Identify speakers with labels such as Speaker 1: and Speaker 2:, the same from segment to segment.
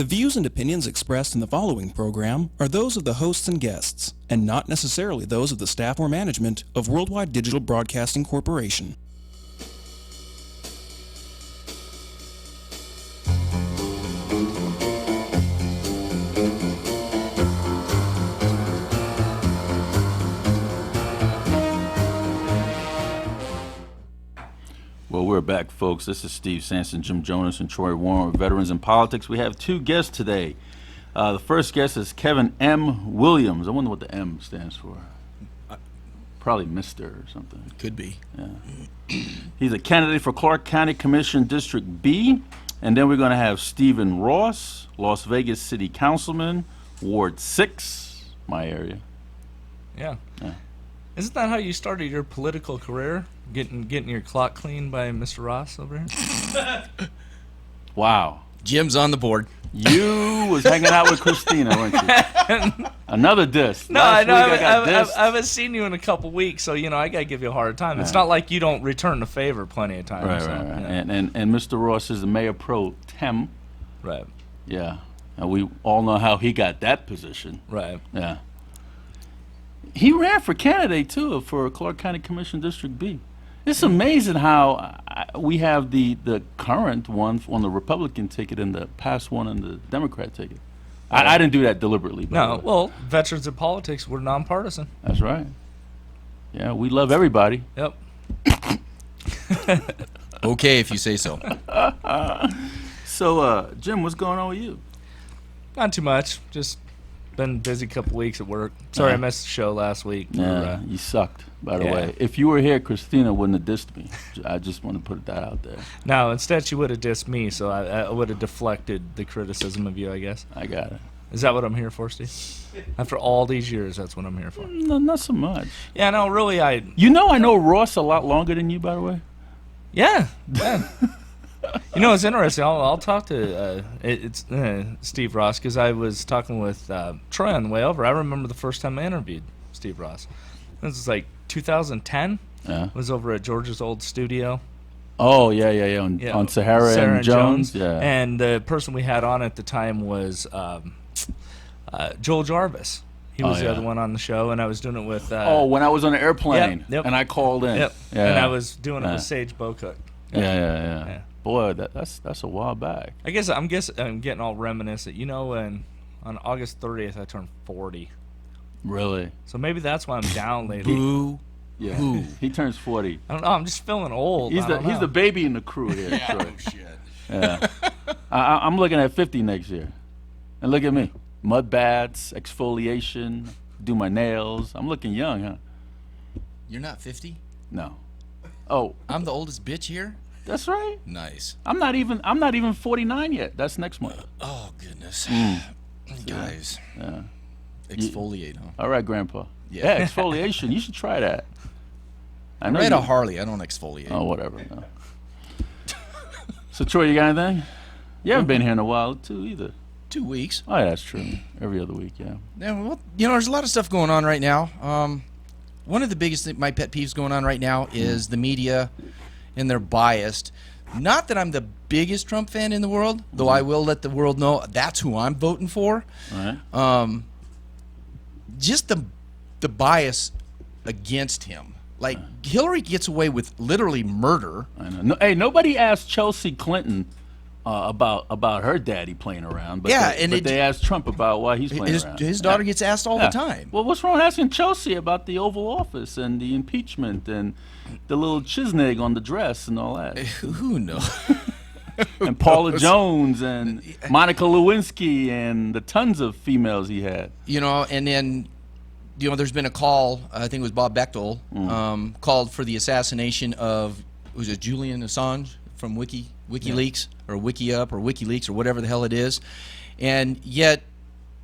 Speaker 1: The views and opinions expressed in the following program are those of the hosts and guests, and not necessarily those of the staff or management of Worldwide Digital Broadcasting Corporation.
Speaker 2: Well, we're back, folks. This is Steve Sanson, Jim Jonas, and Troy Warren, Veterans in Politics. We have two guests today. The first guest is Kevin M. Williams. I wonder what the M stands for. Probably Mr. or something.
Speaker 3: Could be.
Speaker 2: Yeah. He's a candidate for Clark County Commission District B. And then we're going to have Stephen Ross, Las Vegas City Councilman, Ward 6, my area.
Speaker 4: Yeah. Isn't that how you started your political career? Getting your clock cleaned by Mr. Ross over here?
Speaker 2: Wow.
Speaker 3: Jim's on the board.
Speaker 2: You was hanging out with Christina, weren't you? Another diss.
Speaker 4: No, I know. I haven't seen you in a couple weeks, so, I got to give you a hard time. It's not like you don't return the favor plenty of times.
Speaker 2: Right.
Speaker 4: Yeah.
Speaker 2: And Mr. Ross is the mayor pro tem.
Speaker 4: Right.
Speaker 2: Yeah. And we all know how he got that position.
Speaker 4: Right.
Speaker 2: Yeah. He ran for candidate, too, for Clark County Commission District B. It's amazing how we have the current one on the Republican ticket and the past one on the Democrat ticket. I didn't do that deliberately.
Speaker 4: No, well, veterans in politics, we're nonpartisan.
Speaker 2: That's right. Yeah, we love everybody.
Speaker 4: Yep.
Speaker 3: Okay, if you say so.
Speaker 2: So, Jim, what's going on with you?
Speaker 4: Not too much. Just been busy couple weeks at work. Sorry I missed the show last week.
Speaker 2: Yeah, you sucked, by the
Speaker 4: Yeah.
Speaker 2: way. If you were here, Christina wouldn't have dissed me. I just want to put that out there.
Speaker 4: No, instead she would have dissed me, so I would have deflected the criticism of you, I guess.
Speaker 2: I got it.
Speaker 4: Is that what I'm here for, Steve? After all these years, that's what I'm here for.
Speaker 2: No, not so much.
Speaker 4: Yeah, no, really, I
Speaker 2: know Ross a lot longer than you, by the way.
Speaker 4: Yeah. It's interesting. I'll talk to Steve Ross, because I was talking with Troy on the way over. I remember the first time I interviewed Steve Ross. This was like 2010.
Speaker 2: Yeah.
Speaker 4: I was over at George's old studio.
Speaker 2: Oh, yeah. On Sahara and Jones. Yeah.
Speaker 4: And the person we had on at the time was Joel Jarvis. He was the other one on the show, and I was doing it with...
Speaker 2: when I was on the airplane,
Speaker 4: yep.
Speaker 2: and I called in.
Speaker 4: Yep.
Speaker 2: Yeah.
Speaker 4: And I was doing it with Sage Bocook.
Speaker 2: Yeah. Boy, that's a while back.
Speaker 4: I guess I'm getting all reminiscent. On August 30th, I turned 40.
Speaker 2: Really?
Speaker 4: So maybe that's why I'm down lately.
Speaker 3: Boo.
Speaker 2: Yeah. He turns 40.
Speaker 4: I don't know. I'm just feeling old.
Speaker 2: He's the baby in the crew here.
Speaker 3: Yeah,
Speaker 2: Troy.
Speaker 3: oh, shit.
Speaker 2: Yeah. I'm looking at 50 next year. And look at me. Mud baths, exfoliation, do my nails. I'm looking young, huh?
Speaker 3: You're not 50?
Speaker 2: No. Oh,
Speaker 3: I'm the oldest bitch here?
Speaker 2: that's right.
Speaker 3: Nice.
Speaker 2: I'm not even 49 yet. That's next month.
Speaker 3: Oh, goodness. Guys.
Speaker 2: Yeah.
Speaker 3: Exfoliate, huh?
Speaker 2: All right, Grandpa.
Speaker 3: Yeah.
Speaker 2: Yeah, exfoliation. You should try that. I
Speaker 3: I
Speaker 2: know
Speaker 3: ride
Speaker 2: you-
Speaker 3: a Harley. I don't exfoliate.
Speaker 2: Oh, whatever. No. So, Troy, you got anything? You haven't been here in a while, too, either.
Speaker 3: 2 weeks.
Speaker 2: Oh, yeah, that's true. Every other week, yeah.
Speaker 3: Yeah, well, there's a lot of stuff going on right now. One of the biggest, my pet peeves going on right now is the media, and they're biased. Not that I'm the biggest Trump fan in the world, though I will let the world know that's who I'm voting for.
Speaker 2: All right.
Speaker 3: Just the bias against him. Like, Hillary gets away with literally murder.
Speaker 2: I know. No, hey, nobody asked Chelsea Clinton about her daddy playing around. But
Speaker 3: Yeah,
Speaker 2: they asked Trump about why he's playing around.
Speaker 3: His daughter gets asked all
Speaker 2: Yeah.
Speaker 3: the time.
Speaker 2: Well, what's wrong with asking Chelsea about the Oval Office and the impeachment and the little chisnig on the dress and all that?
Speaker 3: Who knows?
Speaker 2: And Paula Jones and Monica Lewinsky and the tons of females he had.
Speaker 3: And then, there's been a call, I think it was Bob Bechtel, called for the assassination of, was it Julian Assange from WikiLeaks or WikiUp or WikiLeaks or whatever the hell it is. And yet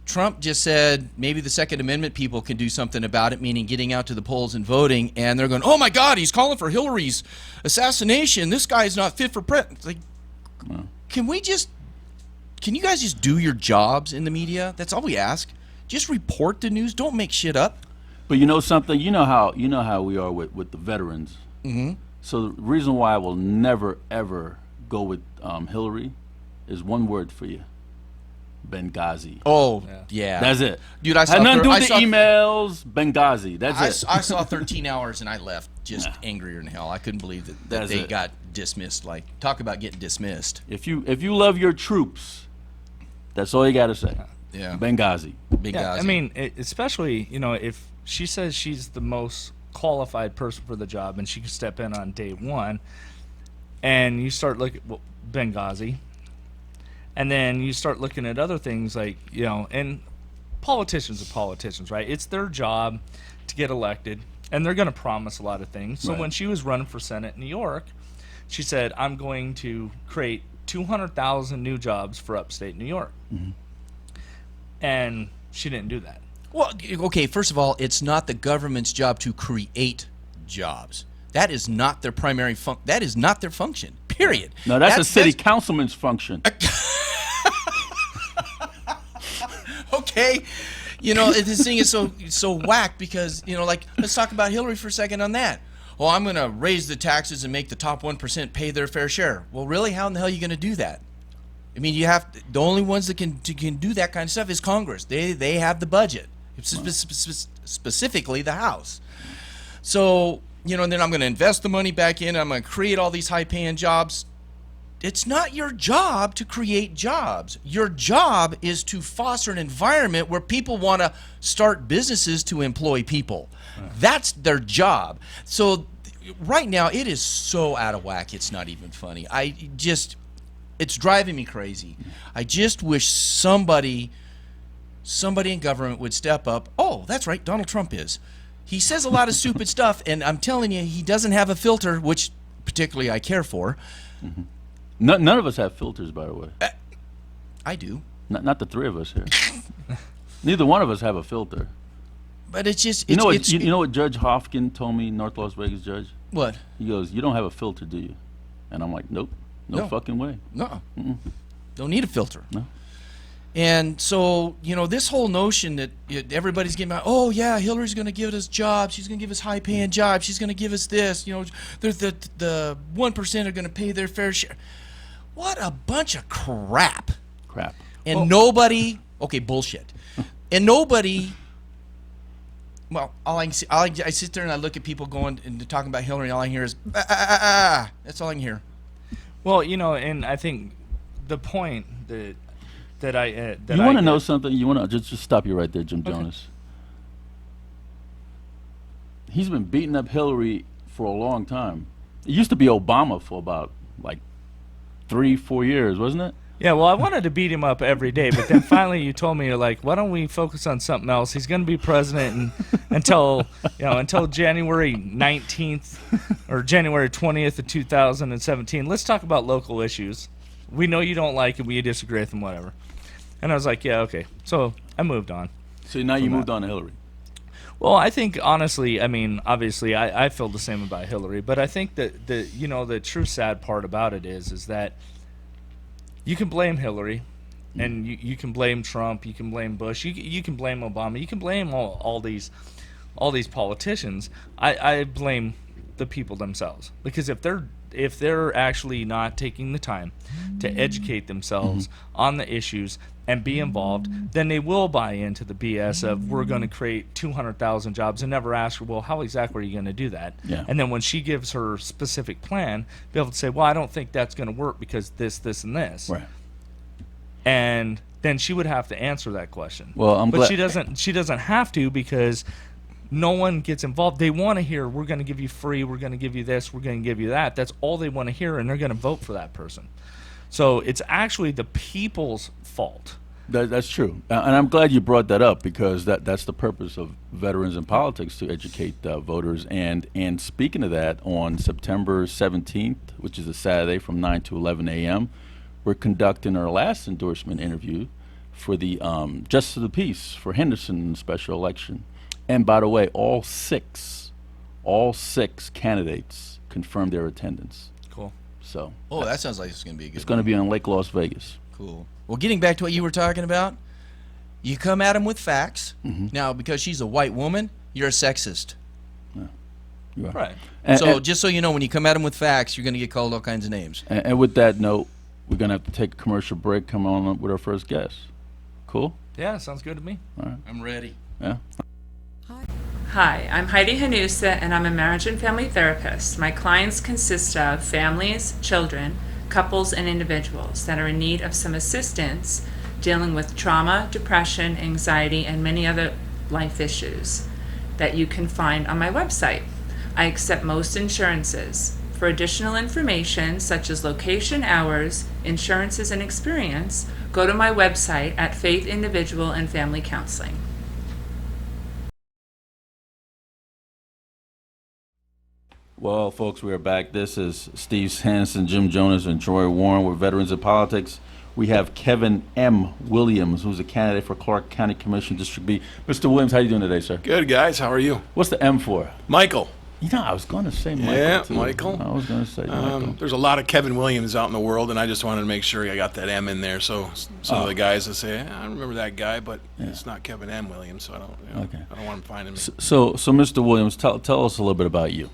Speaker 3: Trump just said maybe the Second Amendment people can do something about it, meaning getting out to the polls and voting. And they're going, oh, my God, he's calling for Hillary's assassination. This guy's not fit for president. Like, can you guys just do your jobs in the media? That's all we ask. Just report the news. Don't make shit up.
Speaker 2: But you know something? You know how we are with the veterans. Mm-hmm. So the reason why I will never, ever go with Hillary is one word for you. Benghazi.
Speaker 3: Oh, yeah.
Speaker 2: That's it.
Speaker 3: Dude, I saw
Speaker 2: had nothing to do
Speaker 3: I
Speaker 2: with the
Speaker 3: saw-
Speaker 2: emails. Benghazi. That's it.
Speaker 3: I saw 13 hours and I left just angrier than hell. I couldn't believe that
Speaker 2: That's
Speaker 3: they
Speaker 2: it.
Speaker 3: got dismissed. Like, talk about getting dismissed.
Speaker 2: If you love your troops, that's all you got to say.
Speaker 3: Yeah.
Speaker 2: Benghazi.
Speaker 3: Benghazi.
Speaker 4: Yeah, I mean, especially, if she says she's the most qualified person for the job and she can step in on day one, and you start looking at Benghazi, and then you start looking at other things like, and politicians are politicians, right? It's their job to get elected, and they're going to promise a lot of things. So
Speaker 2: Right.
Speaker 4: when she was running for Senate in New York, she said, I'm going to create 200,000 new jobs for upstate New York.
Speaker 2: Mm-hmm.
Speaker 4: And she didn't do that.
Speaker 3: Well, okay, first of all, it's not the government's job to create jobs. That is not their primary that is not their function. Period.
Speaker 2: No, that's a city councilman's function.
Speaker 3: Okay. This thing is so whack because, like, let's talk about Hillary for a second on that. Oh, I'm going to raise the taxes and make the top 1% pay their fair share. Well, really, how in the hell are you going to do that? I mean, the only ones that can do that kind of stuff is Congress. They have the budget, specifically the House. So, and then I'm going to invest the money back in. I'm going to create all these high-paying jobs. It's not your job to create jobs. Your job is to foster an environment where people want to start businesses to employ people. That's their job. So right now, it is so out of whack, it's not even funny. It's driving me crazy. I just wish somebody in government would step up. Oh, that's right, Donald Trump is. He says a lot of stupid stuff, and I'm telling you, he doesn't have a filter, which particularly I care for.
Speaker 2: Mm-hmm. None of us have filters, by the way.
Speaker 3: I do.
Speaker 2: Not the three of us here. Neither one of us have a filter.
Speaker 3: But it's just...
Speaker 2: You know what Judge Hofkin told me, North Las Vegas judge?
Speaker 3: What?
Speaker 2: He goes, you don't have a filter, do you? And I'm like, nope. No fucking way.
Speaker 3: No. Don't need a filter.
Speaker 2: No.
Speaker 3: And so, this whole notion that everybody's getting out, oh, yeah, Hillary's going to give us jobs. She's going to give us high-paying jobs. She's going to give us this. The 1% are going to pay their fair share. What a bunch of crap.
Speaker 2: Crap.
Speaker 3: And nobody, okay, bullshit. And nobody, well, I sit there and I look at people going and talking about Hillary, and all I hear is, That's all I can hear.
Speaker 4: Well, and I think the point that I
Speaker 2: you want to know something? You want to just stop you right there, Jim Jonas. He's been beating up Hillary for a long time. It used to be Obama for about 3-4 years, wasn't it?
Speaker 4: Yeah, well, I wanted to beat him up every day, but then finally you told me, you're like, why don't we focus on something else? He's going to be president until January 19th or January 20th of 2017. Let's talk about local issues. We know you don't like it, we disagree with them, whatever. And I was like, yeah, okay. So I moved on.
Speaker 2: So now you moved on to Hillary.
Speaker 4: Well, I think, honestly, obviously I feel the same about Hillary, but I think that the true sad part about it is that you can blame Hillary, and you can blame Trump, you can blame Bush, you can blame Obama, you can blame all these politicians. I blame the people themselves, because if they're actually not taking the time to educate themselves on the issues and be involved, then they will buy into the BS of we're going to create 200,000 jobs and never ask her, well, how exactly are you going to do that?
Speaker 2: Yeah.
Speaker 4: And then when she gives her specific plan, be able to say, well, I don't think that's going to work because this, and this.
Speaker 2: Right.
Speaker 4: And then she would have to answer that question.
Speaker 2: Well, I'm
Speaker 4: but
Speaker 2: glad
Speaker 4: she doesn't have to, because no one gets involved. They want to hear, we're going to give you free, we're going to give you this, we're going to give you that. That's all they want to hear, and they're going to vote for that person. So it's actually the people's fault.
Speaker 2: That's true, and I'm glad you brought that up, because that's the purpose of Veterans in Politics, to educate voters. And speaking of that, on September 17th, which is a Saturday from 9 to 11 a.m., we're conducting our last endorsement interview for the Justice of the Peace for Henderson special election. And by the way, all six candidates confirmed their attendance.
Speaker 4: Cool.
Speaker 2: So.
Speaker 3: Oh, that sounds like it's going to be a good
Speaker 2: It's going to be in Lake Las Vegas.
Speaker 3: Cool. Well, getting back to what you were talking about, you come at them with facts.
Speaker 2: Mm-hmm.
Speaker 3: Now, because she's a white woman, you're a sexist.
Speaker 2: You are.
Speaker 4: Right.
Speaker 3: So just so you know, when you come at them with facts, you're going to get called all kinds of names.
Speaker 2: And with that note, we're going to have to take a commercial break, come on up with our first guest. Cool.
Speaker 4: Yeah, sounds good to me.
Speaker 3: I'm ready.
Speaker 2: Yeah.
Speaker 5: Hi, I'm Heidi Hanusa, and I'm a marriage and family therapist. My clients consist of families, children, couples, and individuals that are in need of some assistance dealing with trauma, depression, anxiety, and many other life issues that you can find on my website. I accept most insurances. For additional information, such as location, hours, insurances, and experience, go to my website at Faith Individual and Family Counseling.
Speaker 2: Well, folks, we are back. This is Steve Hansen, Jim Jonas, and Troy Warren. We're veterans of politics. We have Kevin M. Williams, who's a candidate for Clark County Commission District B. Mr. Williams, how you doing today, sir?
Speaker 6: Good, guys. How are you?
Speaker 2: What's the M for?
Speaker 6: Michael.
Speaker 2: You know, I was going to say Michael,
Speaker 6: Yeah,
Speaker 2: too.
Speaker 6: Michael.
Speaker 2: I was going to say Michael.
Speaker 6: There's a lot of Kevin Williams out in the world, and I just wanted to make sure I got that M in there. So some of the guys will say, I remember that guy, but it's not Kevin M. Williams, so I don't.
Speaker 2: Okay.
Speaker 6: I don't want him finding me.
Speaker 2: So, Mr. Williams, tell us a little bit about you.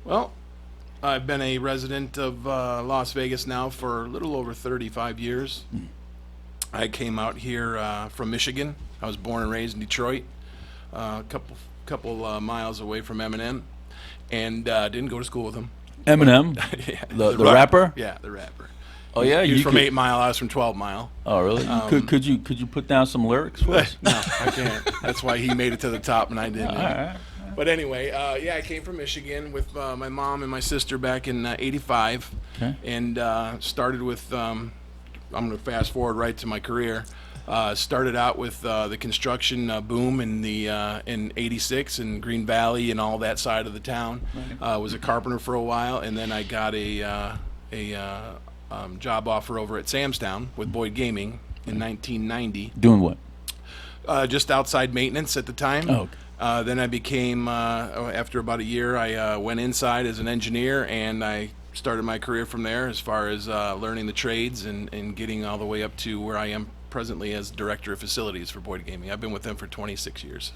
Speaker 6: Well, I've been a resident of Las Vegas now for a little over 35 years. I came out here from Michigan. I was born and raised in Detroit, a couple miles away from Eminem, and didn't go to school with him.
Speaker 2: Eminem,
Speaker 6: Yeah,
Speaker 2: the rapper.
Speaker 6: Yeah, the rapper.
Speaker 2: Oh yeah,
Speaker 6: He was
Speaker 2: you
Speaker 6: from
Speaker 2: could-
Speaker 6: 8 Mile. I was from 12 Mile.
Speaker 2: Oh really? Could you put down some lyrics for us?
Speaker 6: No, I can't. That's why he made it to the top and I didn't.
Speaker 2: All right.
Speaker 6: But anyway, yeah, I came from Michigan with my mom and my sister back in '85,
Speaker 2: Okay.
Speaker 6: and started with. I'm going to fast forward right to my career. Started out with the construction boom in '86 in Green Valley and all that side of the town. Was a carpenter for a while, and then I got a job offer over at Samstown with Boyd Gaming in 1990.
Speaker 2: Doing what?
Speaker 6: Just outside maintenance at the time.
Speaker 2: Oh, okay.
Speaker 6: Then I became, after about a year, I went inside as an engineer, and I started my career from there as far as learning the trades and getting all the way up to where I am presently as Director of Facilities for Boyd Gaming. I've been with them for 26 years.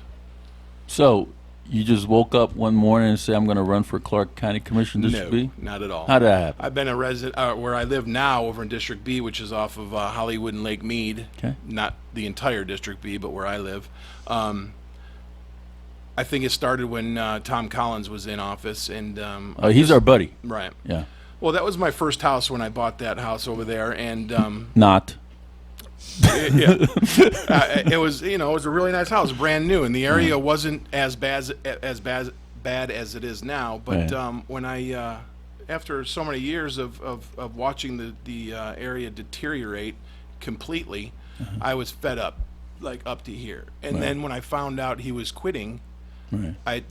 Speaker 2: So you just woke up one morning and said, "I'm going to run for Clark County Commission District B"?
Speaker 6: Not at all.
Speaker 2: How did that happen?
Speaker 6: I've been a resident where I live now over in District B, which is off of Hollywood and Lake Mead.
Speaker 2: Okay.
Speaker 6: Not the entire District B, but where I live. I think it started when Tom Collins was in office, and
Speaker 2: He's our buddy.
Speaker 6: right.
Speaker 2: Yeah.
Speaker 6: Well, that was my first house when I bought that house over there, and
Speaker 2: Not.
Speaker 6: it was it was a really nice house, brand new, and the area wasn't as bad as it is now. But
Speaker 2: Yeah.
Speaker 6: when I after so many years of watching the area deteriorate completely, I was fed up, like up to here. And then when I found out he was quitting,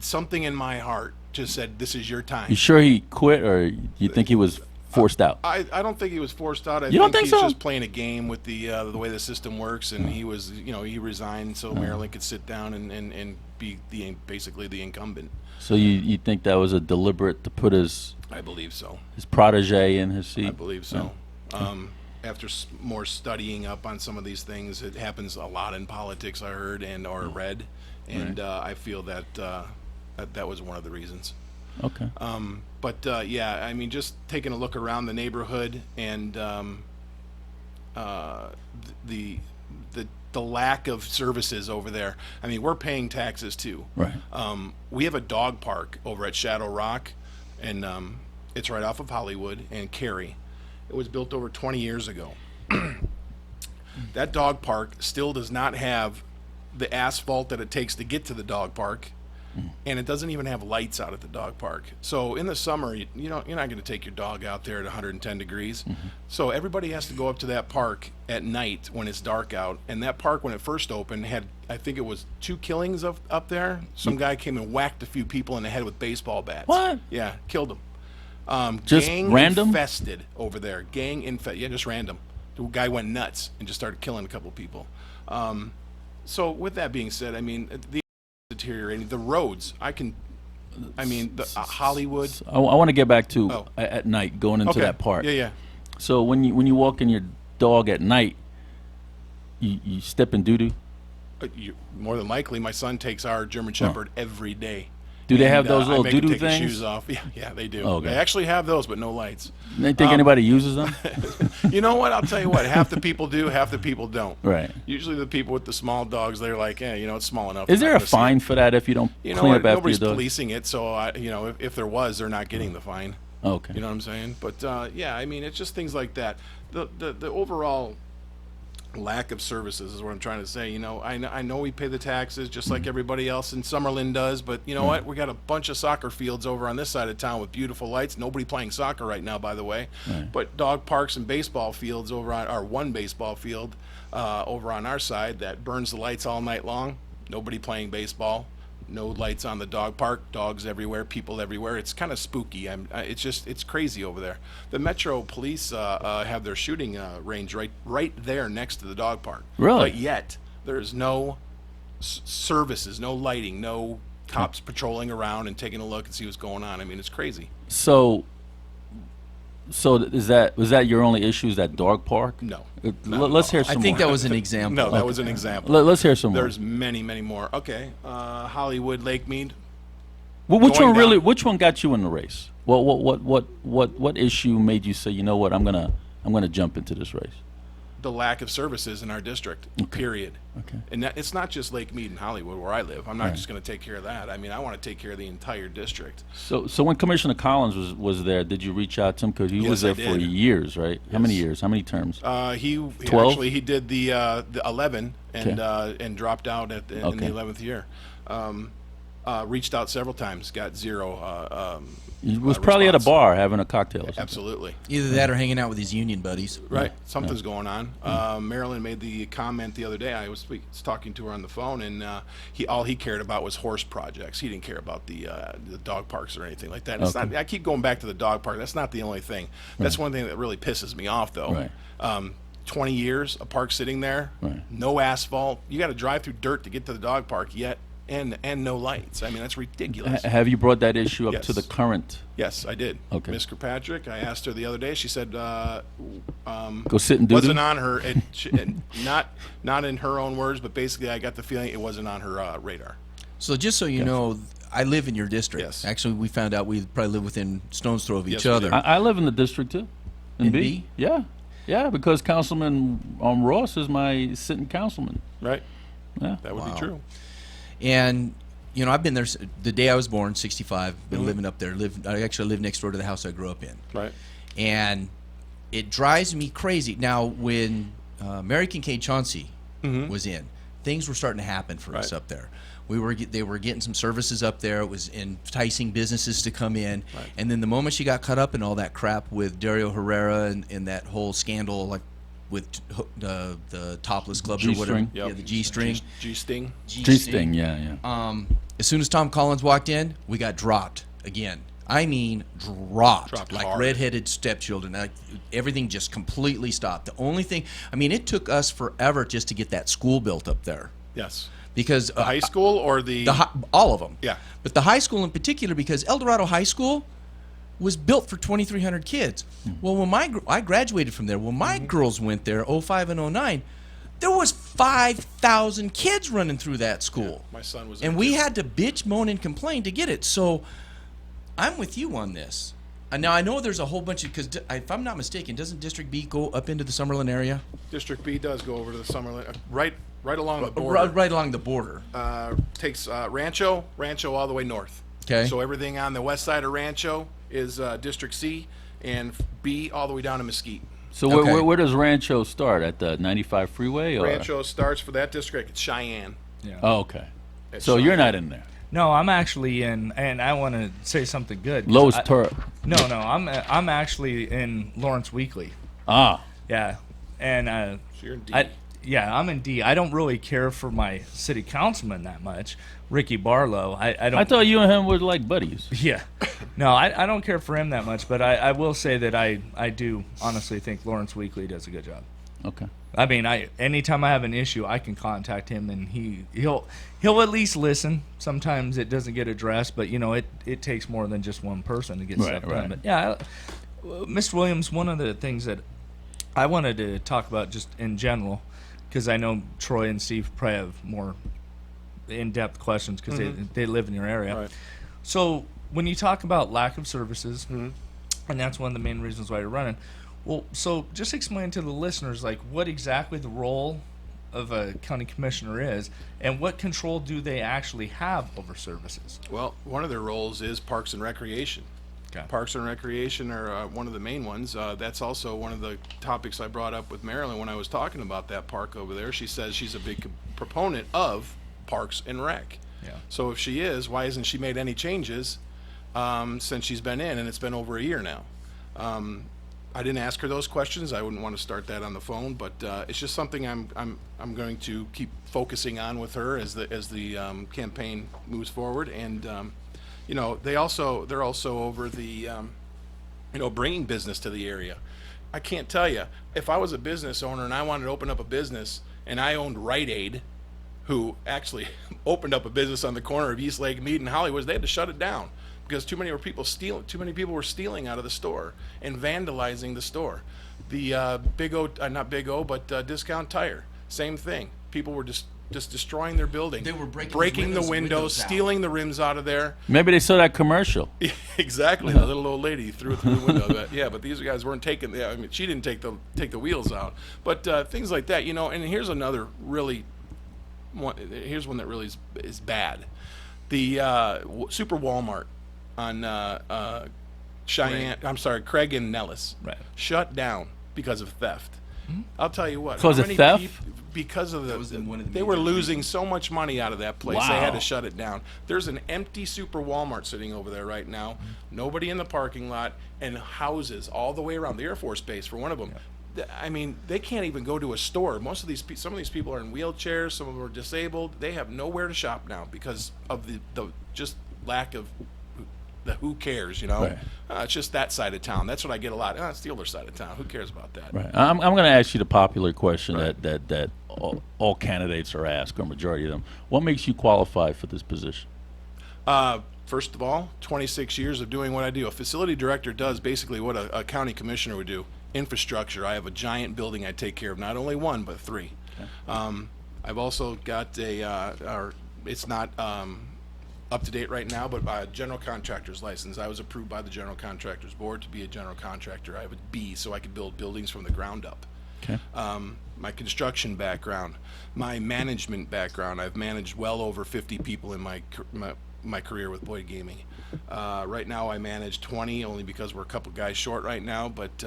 Speaker 6: something in my heart just said, "This is your time."
Speaker 2: You sure he quit, or you think he was forced out?
Speaker 6: I don't think he was forced out. I
Speaker 2: You don't think
Speaker 6: he's
Speaker 2: so?
Speaker 6: just playing a game with the way the system works, and he was, he resigned so Maryland could sit down and be basically the incumbent.
Speaker 2: So you think that was a deliberate to put his
Speaker 6: I believe so.
Speaker 2: protege in his seat?
Speaker 6: I believe so. After more studying up on some of these things, it happens a lot in politics. I heard or read, and I feel that that was one of the reasons.
Speaker 2: Okay.
Speaker 6: But yeah, I mean, just taking a look around the neighborhood and the lack of services over there. I mean, we're paying taxes too.
Speaker 2: Right.
Speaker 6: We have a dog park over at Shadow Rock, and it's right off of Hollywood and Cary. It was built over 20 years ago. That dog park still does not have the asphalt that it takes to get to the dog park, and it doesn't even have lights out at the dog park. So in the summer, you're not going to take your dog out there at 110 degrees. So everybody has to go up to that park at night when it's dark out. And that park, when it first opened, had, I think it was 2 killings up there. Some guy came and whacked a few people in the head with baseball bats.
Speaker 2: What?
Speaker 6: Yeah, killed them.
Speaker 2: Just
Speaker 6: gang
Speaker 2: random?
Speaker 6: infested over there. Gang infested. Yeah, just random. The guy went nuts and just started killing a couple people. So with that being said, I mean, the deteriorating. The roads, Hollywood.
Speaker 2: I want to get back to
Speaker 6: Oh.
Speaker 2: at night going into
Speaker 6: Okay.
Speaker 2: that park.
Speaker 6: Yeah.
Speaker 2: So when you walk in your dog at night, you step in doo doo.
Speaker 6: More than likely, my son takes our German Shepherd every day.
Speaker 2: Do they have
Speaker 6: And,
Speaker 2: those
Speaker 6: I
Speaker 2: little
Speaker 6: make 'em
Speaker 2: doo-doo
Speaker 6: take their
Speaker 2: things?
Speaker 6: shoes off. Yeah, they do.
Speaker 2: Okay.
Speaker 6: They actually have those, but no lights.
Speaker 2: They think anybody uses them?
Speaker 6: You know what? I'll tell you what. Half the people do, half the people don't.
Speaker 2: Right.
Speaker 6: Usually the people with the small dogs, they're like, it's small enough.
Speaker 2: Is
Speaker 6: I'm
Speaker 2: there
Speaker 6: not
Speaker 2: a
Speaker 6: gonna see
Speaker 2: fine
Speaker 6: it.
Speaker 2: for that if you don't
Speaker 6: You know
Speaker 2: clean
Speaker 6: what?
Speaker 2: up after
Speaker 6: Nobody's
Speaker 2: your dog?
Speaker 6: policing it, so if there was, they're not getting the fine.
Speaker 2: Okay.
Speaker 6: You know what I'm saying? But yeah, I mean, it's just things like that. The overall lack of services is what I'm trying to say. I know we pay the taxes just like everybody else in Summerlin does, but you know what? We got a bunch of soccer fields over on this side of town with beautiful lights. Nobody playing soccer right now, by the way.
Speaker 2: Right.
Speaker 6: But dog parks and baseball fields over on our one baseball field over on our side that burns the lights all night long. Nobody playing baseball. No lights on the dog park, dogs everywhere, people everywhere. It's kind of spooky. It's crazy over there. The Metro Police have their shooting range right there next to the dog park.
Speaker 2: Really?
Speaker 6: But yet there's no services, no lighting, no cops patrolling around and taking a look and see what's going on. I mean, it's crazy.
Speaker 2: So was that your only issue? Is that dog park?
Speaker 6: No.
Speaker 2: Let's hear
Speaker 3: I
Speaker 2: some
Speaker 3: think
Speaker 2: more.
Speaker 3: that was an example.
Speaker 6: No, that was an example.
Speaker 2: Let's hear some more.
Speaker 6: There's many, many more. Okay, Hollywood, Lake Mead.
Speaker 2: Which
Speaker 6: going
Speaker 2: one really?
Speaker 6: down-
Speaker 2: Which one got you in the race? What issue made you say, you know what, I'm gonna jump into this race?
Speaker 6: The lack of services in our district, period.
Speaker 2: Okay.
Speaker 6: And it's not just Lake Mead and Hollywood where I live. I'm not just going to take care of that. I mean, I want to take care of the entire district.
Speaker 2: So when Commissioner Collins was there, did you reach out to him? Because he was
Speaker 6: Yes, I
Speaker 2: there for
Speaker 6: did.
Speaker 2: years, right? How many
Speaker 6: Yes.
Speaker 2: years? How many terms?
Speaker 6: He
Speaker 2: 12?
Speaker 6: actually he did the 11 and
Speaker 2: Okay.
Speaker 6: and dropped out in the
Speaker 2: Okay.
Speaker 6: 11th year. Reached out several times, got zero.
Speaker 2: He was probably at a
Speaker 6: response.
Speaker 2: bar having a cocktail or something.
Speaker 6: Absolutely.
Speaker 3: Either that or hanging out with his union buddies.
Speaker 6: Right, something's going on. Marilyn made the comment the other day. I was talking to her on the phone, and all he cared about was horse projects. He didn't care about the dog parks or anything like that. And it's
Speaker 2: Okay.
Speaker 6: not, I keep going back to the dog park. That's not the only thing. That's one thing that really pisses me off, though.
Speaker 2: Right.
Speaker 6: 20 years, a park sitting there,
Speaker 2: Right.
Speaker 6: no asphalt. You got to drive through dirt to get to the dog park yet, and no lights. I mean, that's ridiculous.
Speaker 2: Have you brought that issue up to
Speaker 6: Yes.
Speaker 2: the current?
Speaker 6: Yes, I did.
Speaker 2: Okay.
Speaker 6: Miss Kirkpatrick, I asked her the other day. She said,
Speaker 2: Go sit and do
Speaker 6: wasn't on her. Not in her own words, but basically, I got the feeling it wasn't on her radar.
Speaker 3: So just so you know, I live in your district.
Speaker 6: Yes.
Speaker 3: Actually, we found out we probably live within stone's throw of
Speaker 6: Yes,
Speaker 3: each
Speaker 6: we
Speaker 3: other.
Speaker 6: do.
Speaker 2: I live in the district too.
Speaker 3: In B?
Speaker 2: Yeah, because Councilman Ross is my sitting councilman.
Speaker 6: Right?
Speaker 2: Yeah.
Speaker 6: That would
Speaker 3: Wow.
Speaker 6: be true.
Speaker 3: And I've been there the day I was born, 65. Been
Speaker 6: Mm-hmm.
Speaker 3: living up there. I actually live next door to the house I grew up in.
Speaker 6: Right.
Speaker 3: And it drives me crazy. Now, when Mary Kincaid Chauncey was in, things were starting to happen for us
Speaker 6: Right.
Speaker 3: up there. They were getting some services up there. It was enticing businesses to come in.
Speaker 6: Right.
Speaker 3: And then the moment she got caught up in all that crap with Dario Herrera and that whole scandal, like with the topless clubs or whatever,
Speaker 2: G-string.
Speaker 3: yeah, the G-string,
Speaker 6: G-Sting.
Speaker 2: G-Sting, yeah.
Speaker 3: as soon as Tom Collins walked in, we got dropped again. I mean, dropped like
Speaker 6: hard.
Speaker 3: redheaded stepchildren. Like, everything just completely stopped. The only thing, I mean, it took us forever just to get that school built up there
Speaker 6: Yes.
Speaker 3: because
Speaker 6: The high school or the
Speaker 3: all of them.
Speaker 6: Yeah.
Speaker 3: But the high school in particular, because El Dorado High School was built for 2,300 kids. Well, when I graduated from there, when my girls went there, 05 and 09, there was 5,000 kids running through that school.
Speaker 6: my son was
Speaker 3: And
Speaker 6: there
Speaker 3: we
Speaker 6: too.
Speaker 3: had to bitch, moan, and complain to get it. So I'm with you on this. And now I know there's a whole bunch of, because if I'm not mistaken, doesn't District B go up into the Summerlin area?
Speaker 6: District B does go over to the Summerlin, right along the border.
Speaker 3: Right along the border.
Speaker 6: Takes Rancho all the way north.
Speaker 3: Okay.
Speaker 6: So everything on the west side of Rancho is District C, and B all the way down to Mesquite.
Speaker 2: So
Speaker 3: Okay.
Speaker 2: where does Rancho start? At the 95 freeway? Or?
Speaker 6: Rancho starts for that district. It's Cheyenne.
Speaker 2: Oh, okay.
Speaker 6: It's
Speaker 2: So you're
Speaker 6: Cheyenne.
Speaker 2: not in there.
Speaker 4: No, I'm actually in, and I want to say something good. 'cause
Speaker 2: Lowest
Speaker 4: I-
Speaker 2: turret.
Speaker 4: No, I'm actually in Lawrence Weekly.
Speaker 2: Ah.
Speaker 4: Yeah, and
Speaker 6: So you're in D.
Speaker 4: I'm in D. I don't really care for my city councilman that much, Ricky Barlow. I don't.
Speaker 2: I thought you and him were like buddies.
Speaker 4: Yeah, no, I don't care for him that much, but I will say that I do honestly think Lawrence Weekly does a good job.
Speaker 2: Okay.
Speaker 4: I mean, anytime I have an issue, I can contact him, and he'll at least listen. Sometimes it doesn't get addressed, but it takes more than just one person to get
Speaker 2: Right,
Speaker 4: stuff done.
Speaker 2: right.
Speaker 4: But yeah, Mr. Williams, one of the things that I wanted to talk about just in general, because I know Troy and Steve probably have more in-depth questions because they live in your area.
Speaker 6: Right.
Speaker 4: So when you talk about lack of services,
Speaker 6: Mm-hmm.
Speaker 4: and that's one of the main reasons why you're running. Well, so just explain to the listeners like what exactly the role of a county commissioner is, and what control do they actually have over services?
Speaker 6: Well, one of their roles is Parks and Recreation.
Speaker 4: Okay.
Speaker 6: Parks and Recreation are one of the main ones. That's also one of the topics I brought up with Marilyn when I was talking about that park over there. She says she's a big proponent of Parks and Rec.
Speaker 4: Yeah.
Speaker 6: So if she is, why hasn't she made any changes since she's been in? And it's been over a year now. I didn't ask her those questions. I wouldn't want to start that on the phone, but it's just something I'm going to keep focusing on with her as the campaign moves forward. And you know, they're also over the you know, bringing business to the area. I can't tell you, if I was a business owner and I wanted to open up a business and I owned Rite Aid, who actually opened up a business on the corner of East Lake Mead and Hollywood, they had to shut it down because too many people were stealing out of the store and vandalizing the store. The not Big O, but Discount Tire, same thing. People were just destroying their building.
Speaker 3: They were
Speaker 6: breaking the windows,
Speaker 3: out.
Speaker 6: stealing the rims out of there.
Speaker 2: Maybe they saw that commercial.
Speaker 6: Exactly, the little old lady threw it through the window. But, yeah, but these guys weren't taking. I mean, she didn't take the wheels out. But things like that, you know. And here's another really one. Here's one that really is bad. The Super Walmart on Cheyenne. I'm sorry, Craig and Nellis.
Speaker 2: Right.
Speaker 6: Shut down because of theft. I'll tell you what.
Speaker 2: Because
Speaker 6: how
Speaker 2: of
Speaker 6: many
Speaker 2: theft?
Speaker 6: Because of
Speaker 3: was in one of the
Speaker 6: they were
Speaker 3: major
Speaker 6: losing so much money out of that place. They had to
Speaker 2: Wow.
Speaker 6: shut it down. There's an empty Super Walmart sitting over there right now. Nobody in the parking lot, and houses all the way around the Air Force Base for one of them. I mean, they can't even go to a store. Some of these people are in wheelchairs. Some of them are disabled. They have nowhere to shop now because of the just lack of the who cares, you know.
Speaker 2: Right.
Speaker 6: It's just that side of town. That's what I get a lot. It's the other side of town. Who cares about that?
Speaker 2: Right. I'm going to ask you the popular question
Speaker 6: Right.
Speaker 2: that all candidates are asked, or majority of them. What makes you qualify for this position?
Speaker 6: First of all, 26 years of doing what I do. A facility director does basically what a county commissioner would do. Infrastructure. I have a giant building I take care of, not only one, but three. I've also got it's not up to date right now, but a general contractor's license. I was approved by the General Contractors Board to be a general contractor. I have a B, so I could build buildings from the ground up.
Speaker 2: Okay.
Speaker 6: My construction background, my management background. I've managed well over 50 people in my career with Boyd Gaming. Right now I manage 20, only because we're a couple guys short right now, but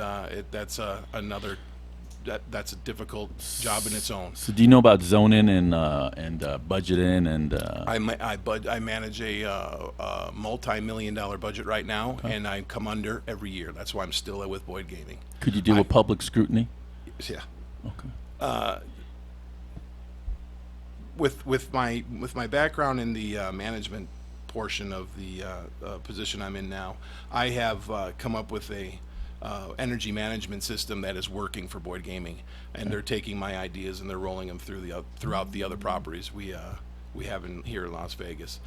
Speaker 6: that's a difficult job in its own.
Speaker 2: So do you know about zoning and budgeting and?
Speaker 6: I manage a multi-million-dollar budget right now, and I come under every year. That's why I'm still with Boyd Gaming.
Speaker 2: Could you deal with public scrutiny?
Speaker 6: Yeah.
Speaker 2: Okay.
Speaker 6: With my background in the management portion of the position I'm in now, I have come up with a energy management system that is working for Boyd Gaming, and they're taking my ideas and they're rolling them throughout the other properties we have here in Las Vegas.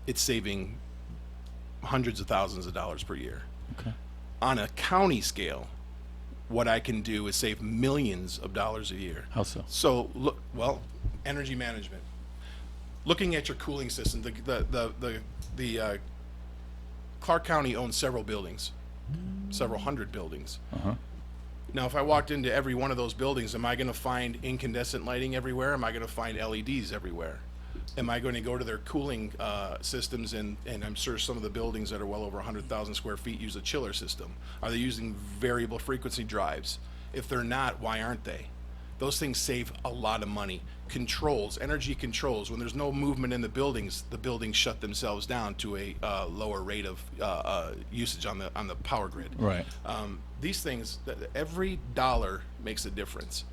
Speaker 6: It's saving hundreds of thousands of dollars per year.
Speaker 2: Okay.
Speaker 6: On a county scale, what I can do is save millions of dollars a year.
Speaker 2: How so?
Speaker 6: So look, well, energy management. Looking at your cooling system, the Clark County owns several buildings, several hundred buildings.
Speaker 2: Uh-huh.
Speaker 6: Now, if I walked into every one of those buildings, am I going to find incandescent lighting everywhere? Am I going to find LEDs everywhere? Am I going to go to their cooling systems, and I'm sure some of the buildings that are well over 100,000 square feet use a chiller system. Are they using variable frequency drives? If they're not, why aren't they? Those things save a lot of money. Controls, energy controls, when there's no movement in the buildings shut themselves down to a lower rate of usage on the power grid.
Speaker 2: Right.
Speaker 6: These things, every dollar makes a difference.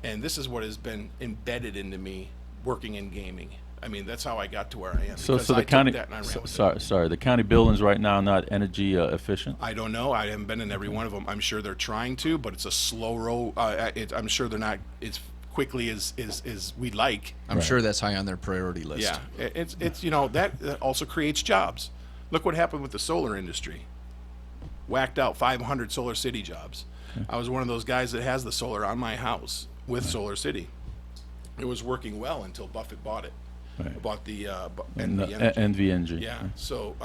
Speaker 6: And this is what has been embedded into me working in gaming. I mean, that's how I got to where I am.
Speaker 2: So
Speaker 6: because
Speaker 2: the
Speaker 6: I took
Speaker 2: county.
Speaker 6: that and I ran with it.
Speaker 2: Sorry. The county buildings right now are not energy efficient.
Speaker 6: I don't know. I haven't been in every one of them. I'm sure they're trying to, but it's a slow roll. I'm sure they're not as quickly as we'd like.
Speaker 3: I'm sure that's high on their priority list.
Speaker 6: Yeah, it's you know that also creates jobs. Look what happened with the solar industry. Whacked out 500 Solar City jobs. I was one of those guys that has the solar on my house with Solar City. It was working well until Buffett bought it.
Speaker 2: Right.
Speaker 6: about the
Speaker 2: And
Speaker 6: NV Energy.
Speaker 2: NV Energy.
Speaker 6: Yeah. So,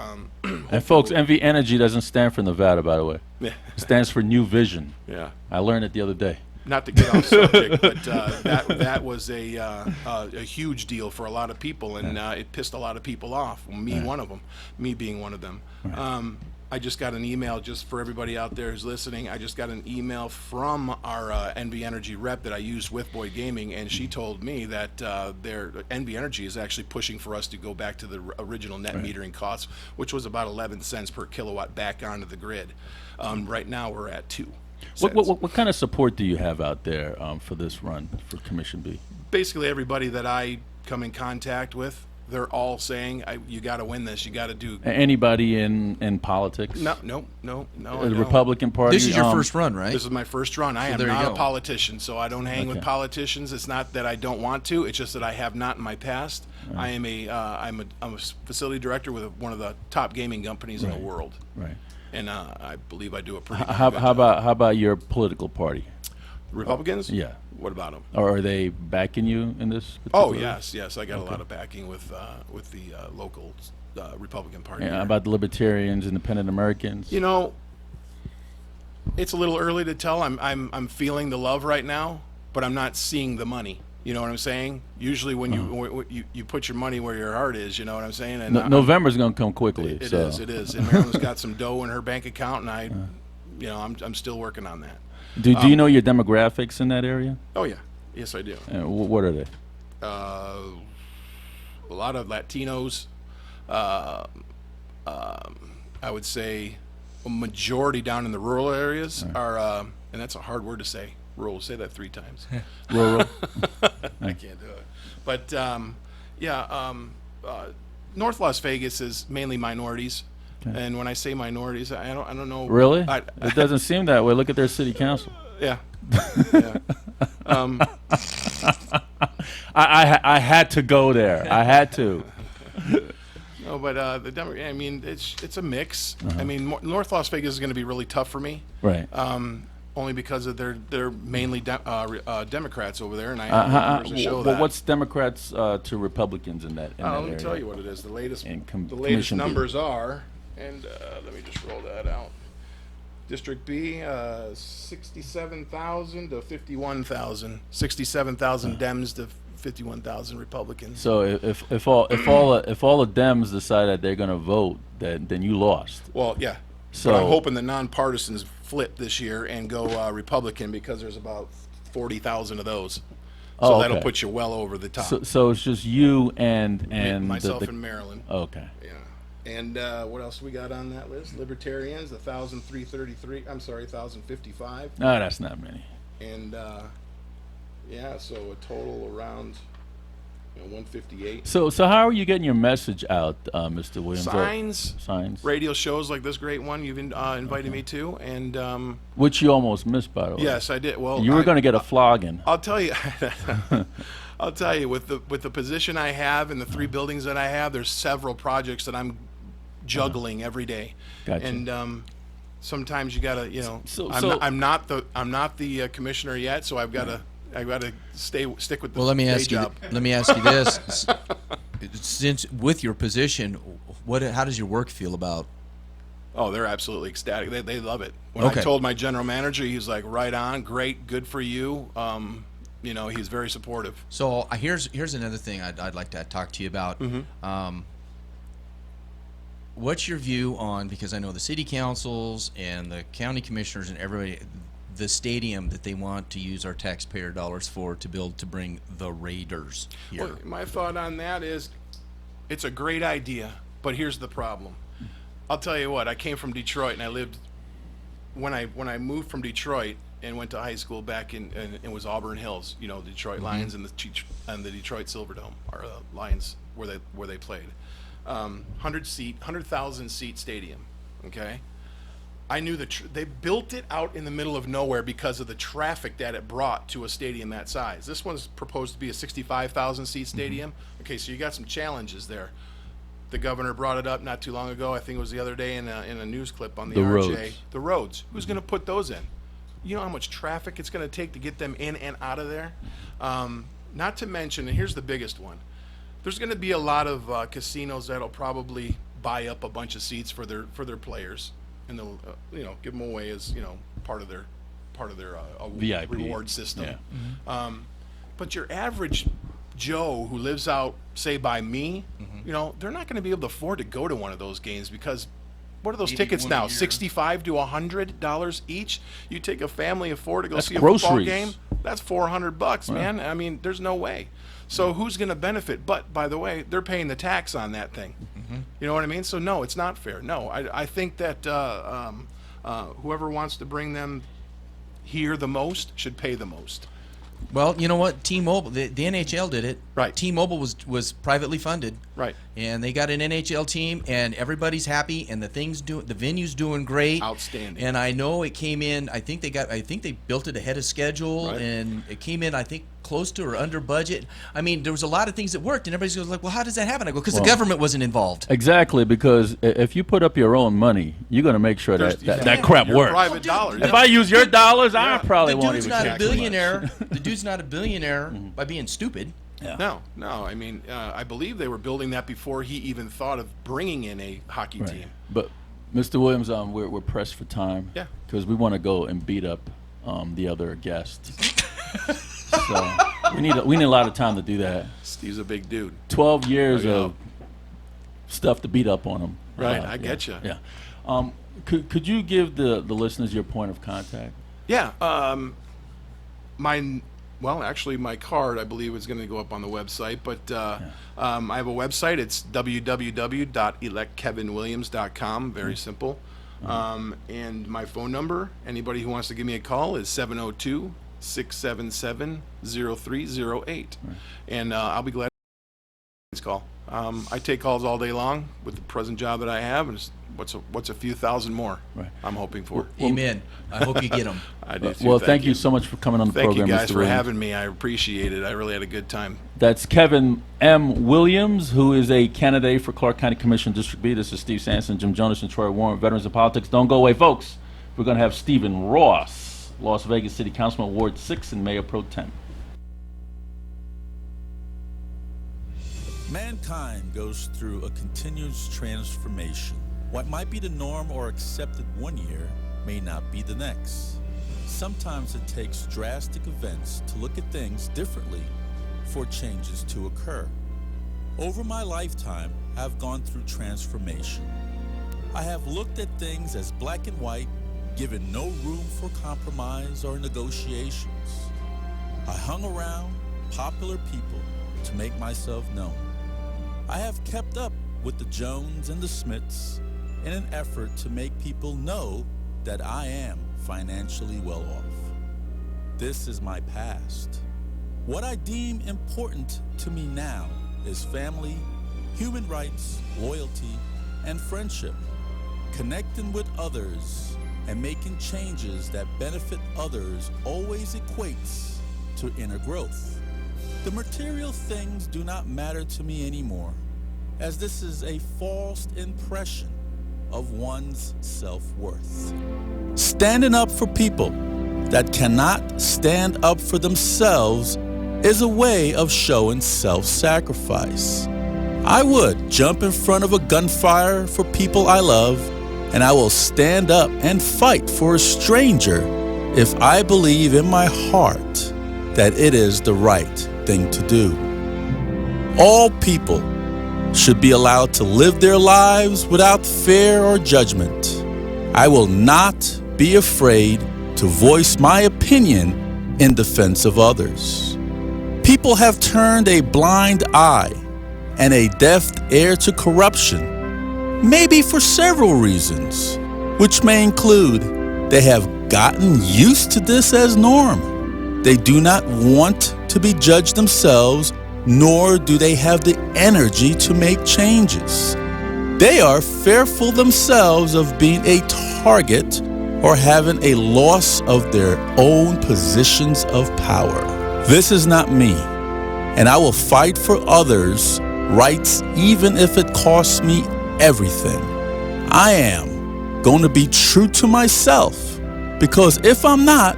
Speaker 2: And folks, NV Energy doesn't stand for Nevada, by the way.
Speaker 6: yeah,
Speaker 2: It stands for New Vision.
Speaker 6: yeah.
Speaker 2: I learned it the other day.
Speaker 6: Not to get off subject, but that was a huge deal for a lot of people, and it pissed a lot of people off. Me, one of them. Me being one of them. I just got an email, just for everybody out there who's listening. I just got an email from our NV Energy rep that I used with Boyd Gaming, and she told me that their NV Energy is actually pushing for us to go back to the original net metering costs, which was about 11 cents per kilowatt back onto the grid. Right now we're at 2 cents.
Speaker 2: What kind of support do you have out there for this run for Commission B?
Speaker 6: Basically everybody that I come in contact with, they're all saying, you got to win this. You got to do.
Speaker 2: Anybody in politics?
Speaker 6: No.
Speaker 2: The Republican Party?
Speaker 3: This is your first run, right?
Speaker 6: This is my first run. I am
Speaker 3: there you
Speaker 6: not a
Speaker 3: go.
Speaker 6: politician, so I don't hang with
Speaker 2: Okay.
Speaker 6: politicians. It's not that I don't want to. It's just that I have not in my past. I am I'm a facility director with one of the top gaming companies in the world,
Speaker 2: Right.
Speaker 6: and I believe I do a pretty good
Speaker 2: How
Speaker 6: job.
Speaker 2: about your political party?
Speaker 6: Republicans?
Speaker 2: Yeah.
Speaker 6: What about them?
Speaker 2: Or are they backing you in this?
Speaker 6: Oh
Speaker 2: particular-
Speaker 6: yes. I got a lot of backing with the local Republican Party.
Speaker 2: Yeah,
Speaker 6: here.
Speaker 2: how about the Libertarians, Independent Americans?
Speaker 6: You know, it's a little early to tell. I'm feeling the love right now, but I'm not seeing the money. You know what I'm saying? Usually when you put your money where your heart is, you know what I'm saying? And
Speaker 2: November's going to come quickly.
Speaker 6: It
Speaker 2: so.
Speaker 6: is. It is. And Marilyn's got some dough in her bank account, and I'm still working on that.
Speaker 2: Do you know your demographics in that area?
Speaker 6: Oh yeah, yes I do.
Speaker 2: What are they?
Speaker 6: A lot of Latinos. I would say a majority down in the rural areas are, and that's a hard word to say. Rural. Say that 3 times.
Speaker 2: Rural?
Speaker 6: I can't do it. But North Las Vegas is mainly minorities. And when I say minorities, I don't know.
Speaker 2: Really? It doesn't seem that way. Look at their city council.
Speaker 6: Yeah. Yeah.
Speaker 2: I had to go there. I had to.
Speaker 6: No, but I mean, it's a mix. I mean, North Las Vegas is going to be really tough for me.
Speaker 2: Right.
Speaker 6: Only because of they're mainly Democrats over there, and I have numbers to show that.
Speaker 2: What's Democrats to Republicans in that area?
Speaker 6: Let me tell you what it is. The latest
Speaker 2: Commission B.
Speaker 6: numbers are, and let me just roll that out. District B, 67,000 to 51,000. 67,000 Dems to 51,000 Republicans.
Speaker 2: So if all the Dems decide that they're going to vote, then you lost.
Speaker 6: Well, yeah.
Speaker 2: So
Speaker 6: but I'm hoping the nonpartisans flip this year and go Republican, because there's about 40,000 of those. So that'll put you well over the top.
Speaker 2: So it's just you and
Speaker 6: myself and Maryland.
Speaker 2: Okay.
Speaker 6: Yeah. And what else we got on that list? Libertarians, 1,333. I'm sorry, 1,055.
Speaker 2: No, that's not many.
Speaker 6: And so a total around 158.
Speaker 2: So how are you getting your message out, Mr. Williams? Signs.
Speaker 6: Radio shows like this great one you've invited me to, and
Speaker 2: which you almost missed, by the way.
Speaker 6: yes, I did. Well,
Speaker 2: you were going to get a flogging.
Speaker 6: I'll tell you. I'll tell you, with the position I have and the 3 buildings that I have, there's several projects that I'm juggling every day.
Speaker 2: Gotcha.
Speaker 6: And sometimes you gotta, I'm not the commissioner yet, so I've got to stick with the
Speaker 3: Well, let me
Speaker 6: day
Speaker 3: ask
Speaker 6: job.
Speaker 3: you. Let me ask you this: since with your position, how does your work feel about?
Speaker 6: Oh, they're absolutely ecstatic. They love it. When I told my general manager, he was like, "Right on, great, good for you." He's very supportive.
Speaker 3: So here's another thing I'd like to talk to you about. What's your view on, because I know the city councils and the county commissioners and everybody, the stadium that they want to use our taxpayer dollars for to build to bring the Raiders here?
Speaker 6: Well, my thought on that is, it's a great idea, but here's the problem. I'll tell you what. I came from Detroit, and I lived when I moved from Detroit and went to high school back in it was Auburn Hills. You know, Detroit Lions and the Detroit Silverdome are Lions where they played. 100,000 seat stadium. Okay. I knew they built it out in the middle of nowhere because of the traffic that it brought to a stadium that size. This one's proposed to be a 65,000 seat stadium. Okay, so you got some challenges there. The governor brought it up not too long ago. I think it was the other day in a news clip on the RJ.
Speaker 2: Roads.
Speaker 6: The roads. Who's going to put those in? You know how much traffic it's going to take to get them in and out of there? Not to mention, and here's the biggest one, there's going to be a lot of casinos that'll probably buy up a bunch of seats for their players, and they'll give them away as part of their
Speaker 2: VIP
Speaker 6: reward system.
Speaker 2: Yeah.
Speaker 6: But your average Joe who lives out, say, by me, they're not going to be able to afford to go to one of those games because what are those tickets now? $65 to $100 each. You take a family of four to go see a football
Speaker 2: groceries.
Speaker 6: game. That's $400, man. I mean, there's no way. So who's going to benefit? But by the way, they're paying the tax on that thing. You know what I mean? So no, it's not fair. No, I think that whoever wants to bring them here the most should pay the most.
Speaker 3: Well, you know what? T-Mobile, the NHL did it.
Speaker 6: Right.
Speaker 3: T-Mobile was privately funded.
Speaker 6: Right.
Speaker 3: And they got an NHL team, and everybody's happy, and the venue's doing great.
Speaker 6: Outstanding.
Speaker 3: And I know it came in. I think they built it ahead of schedule,
Speaker 6: Right.
Speaker 3: and it came in, I think, close to or under budget. I mean, there was a lot of things that worked, and everybody's like, "Well, how does that happen?" I go, "Because the government wasn't involved."
Speaker 2: Exactly, because if you put up your own money, you're going to make sure that crap
Speaker 6: Your
Speaker 2: works.
Speaker 6: private dollars.
Speaker 2: If I use your dollars, I probably
Speaker 3: The
Speaker 2: won't
Speaker 3: dude's
Speaker 2: even
Speaker 3: not
Speaker 2: care
Speaker 3: a
Speaker 2: too much.
Speaker 3: billionaire. The dude's not a billionaire by being stupid.
Speaker 6: No. I mean, I believe they were building that before he even thought of bringing in a hockey team.
Speaker 2: But Mr. Williams, we're pressed for time.
Speaker 6: Yeah.
Speaker 2: Because we want to go and beat up the other guests. So we need a lot of time to do that.
Speaker 6: Steve's a big dude.
Speaker 2: 12 years
Speaker 6: Oh, yeah.
Speaker 2: of stuff to beat up on him.
Speaker 6: Right, I get you.
Speaker 2: Yeah. Could you give the listeners your point of contact?
Speaker 6: Yeah. My card, I believe, is going to go up on the website. But I have a website. It's www.electkevinwilliams.com. Very simple. And my phone number, anybody who wants to give me a call, is 702-677-0308. And I'll be glad to call. I take calls all day long with the present job that I have, and what's a few thousand more I'm hoping for.
Speaker 3: Amen. I hope you get them.
Speaker 6: I do too.
Speaker 2: Well, thank you so much for coming on the
Speaker 6: Thank
Speaker 2: program,
Speaker 6: you guys
Speaker 2: Mr.
Speaker 6: for
Speaker 2: Williams.
Speaker 6: having me. I appreciate it. I really had a good time.
Speaker 2: That's Kevin M. Williams, who is a candidate for Clark County Commission District B. This is Steve Sanson, Jim Jonas, and Troy Warren, Veterans of Politics. Don't go away, folks. We're going to have Stephen Ross, Las Vegas City Councilman, Ward 6, and Mayor Pro Tem.
Speaker 7: Mankind goes through a continuous transformation. What might be the norm or accepted one year may not be the next. Sometimes it takes drastic events to look at things differently for changes to occur. Over my lifetime, I've gone through transformation. I have looked at things as black and white, given no room for compromise or negotiations. I hung around popular people to make myself known. I have kept up with the Jones and the Smiths in an effort to make people know that I am financially well off. This is my past. What I deem important to me now is family, human rights, loyalty, and friendship. Connecting with others and making changes that benefit others always equates to inner growth. The material things do not matter to me anymore, as this is a false impression of one's self-worth. Standing up for people that cannot stand up for themselves is a way of showing self-sacrifice. I would jump in front of a gunfire for people I love, and I will stand up and fight for a stranger if I believe in my heart that it is the right thing to do. All people should be allowed to live their lives without fear or judgment. I will not be afraid to voice my opinion in defense of others. People have turned a blind eye and a deaf ear to corruption, maybe for several reasons, which may include they have gotten used to this as norm. They do not want to be judged themselves, nor do they have the energy to make changes. They are fearful themselves of being a target or having a loss of their own positions of power. This is not me, and I will fight for others' rights even if it costs me everything. I am going to be true to myself, because if I'm not,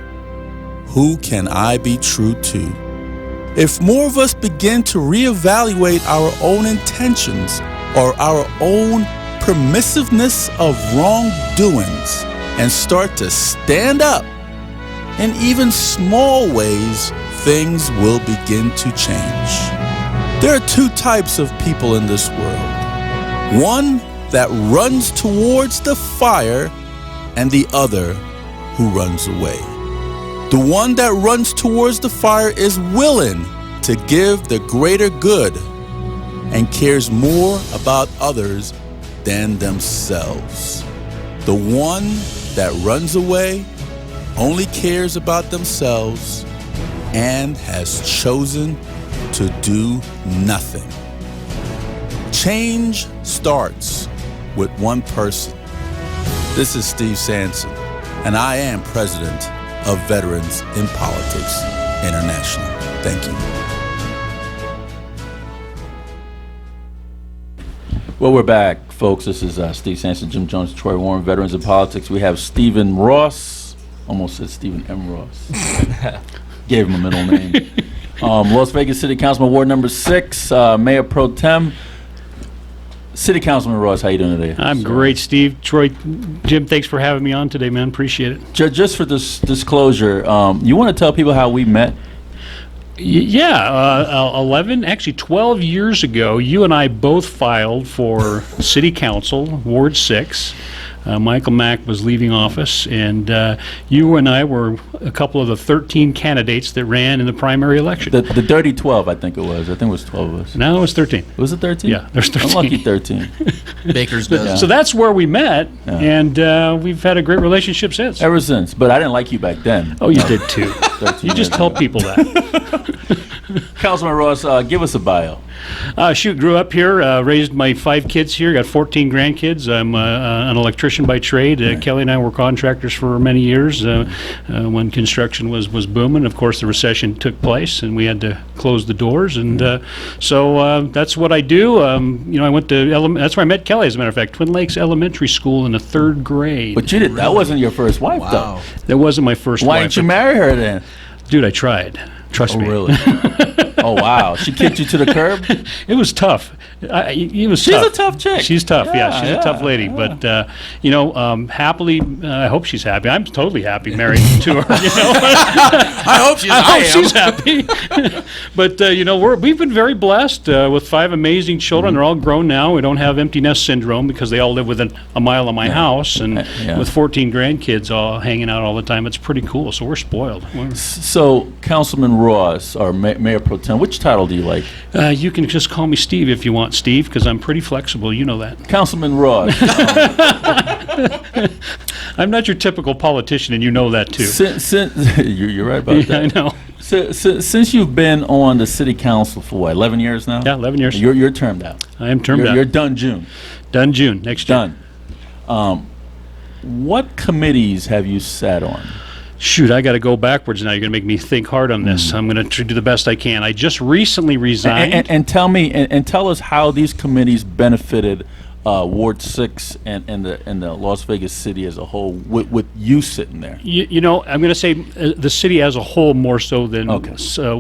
Speaker 7: who can I be true to? If more of us begin to reevaluate our own intentions or our own permissiveness of wrongdoings and start to stand up in even small ways, things will begin to change. There are two types of people in this world. One that runs towards the fire and the other who runs away. The one that runs towards the fire is willing to give the greater good and cares more about others than themselves. The one that runs away only cares about themselves and has chosen to do nothing. Change starts with one person. This is Steve Sanson, and I am president of Veterans in Politics International. Thank you.
Speaker 2: Well, we're back, folks. This is Steve Sanson, Jim Jones, Troy Warren, Veterans in Politics. We have Stephen Ross. Almost said Stephen M. Ross. Gave him a middle name. Las Vegas City Councilman, Ward number 6, Mayor Pro Tem. City Councilman Ross, how you doing today?
Speaker 8: I'm great, Steve. Troy, Jim, thanks for having me on today, man. Appreciate it.
Speaker 2: Just for this disclosure, you want to tell people how we met?
Speaker 8: 12 years ago, you and I both filed for City Council, Ward 6. Michael Mack was leaving office, and you and I were a couple of the 13 candidates that ran in the primary election.
Speaker 2: The dirty 12, I think it was. I think it was 12 of us.
Speaker 8: No, it was 13.
Speaker 2: Was it 13?
Speaker 8: Yeah, there's 13.
Speaker 2: Unlucky 13.
Speaker 3: Baker's dozen.
Speaker 8: So that's where we met, and we've had a great relationship since.
Speaker 2: Ever since. But I didn't like you back then.
Speaker 8: Oh, you did too. You just tell people that.
Speaker 2: Councilman Ross, give us a bio.
Speaker 8: Grew up here, raised my 5 kids here, got 14 grandkids. I'm an electrician by trade. Kelly and I were contractors for many years when construction was booming. Of course, the recession took place, and we had to close the doors. And so that's what I do. I went to that's where I met Kelly, as a matter of fact, Twin Lakes Elementary School in the 3rd grade.
Speaker 2: But you that wasn't your first wife, though.
Speaker 8: That wasn't my first wife.
Speaker 2: Why didn't you marry her then?
Speaker 8: Dude, I tried. Trust me.
Speaker 2: Oh, really? Oh, wow. She kicked you to the curb?
Speaker 8: It was tough. It was
Speaker 2: She's
Speaker 8: tough.
Speaker 2: a tough chick.
Speaker 8: She's tough, yeah. She's
Speaker 2: Yeah,
Speaker 8: a tough lady.
Speaker 2: yeah.
Speaker 8: But, happily, I hope she's happy. I'm totally happy married to her,
Speaker 3: I hope she's.
Speaker 8: I hope she's happy. But, we've been very blessed with 5 amazing children. They're all grown now. We don't have empty nest syndrome because they all live within a mile of my house. And with 14 grandkids all hanging out all the time, it's pretty cool. So we're spoiled.
Speaker 2: So, Councilman Ross, or Mayor Pro Tem, which title do you like?
Speaker 8: You can just call me Steve if you want, Steve, because I'm pretty flexible. You know that.
Speaker 2: Councilman Ross.
Speaker 8: I'm not your typical politician, and you know that too.
Speaker 2: You're right about that.
Speaker 8: I know.
Speaker 2: Since you've been on the city council for what, 11 years now?
Speaker 8: Yeah, 11 years.
Speaker 2: You're termed out.
Speaker 8: I am termed out.
Speaker 2: You're done June.
Speaker 8: Done June next year.
Speaker 2: Done. What committees have you sat on?
Speaker 8: Shoot, I got to go backwards now. You're going to make me think hard on this. I'm going to do the best I can. I just recently resigned.
Speaker 2: And tell us how these committees benefited Ward 6 and the Las Vegas city as a whole with you sitting there.
Speaker 8: I'm going to say the city as a whole more so than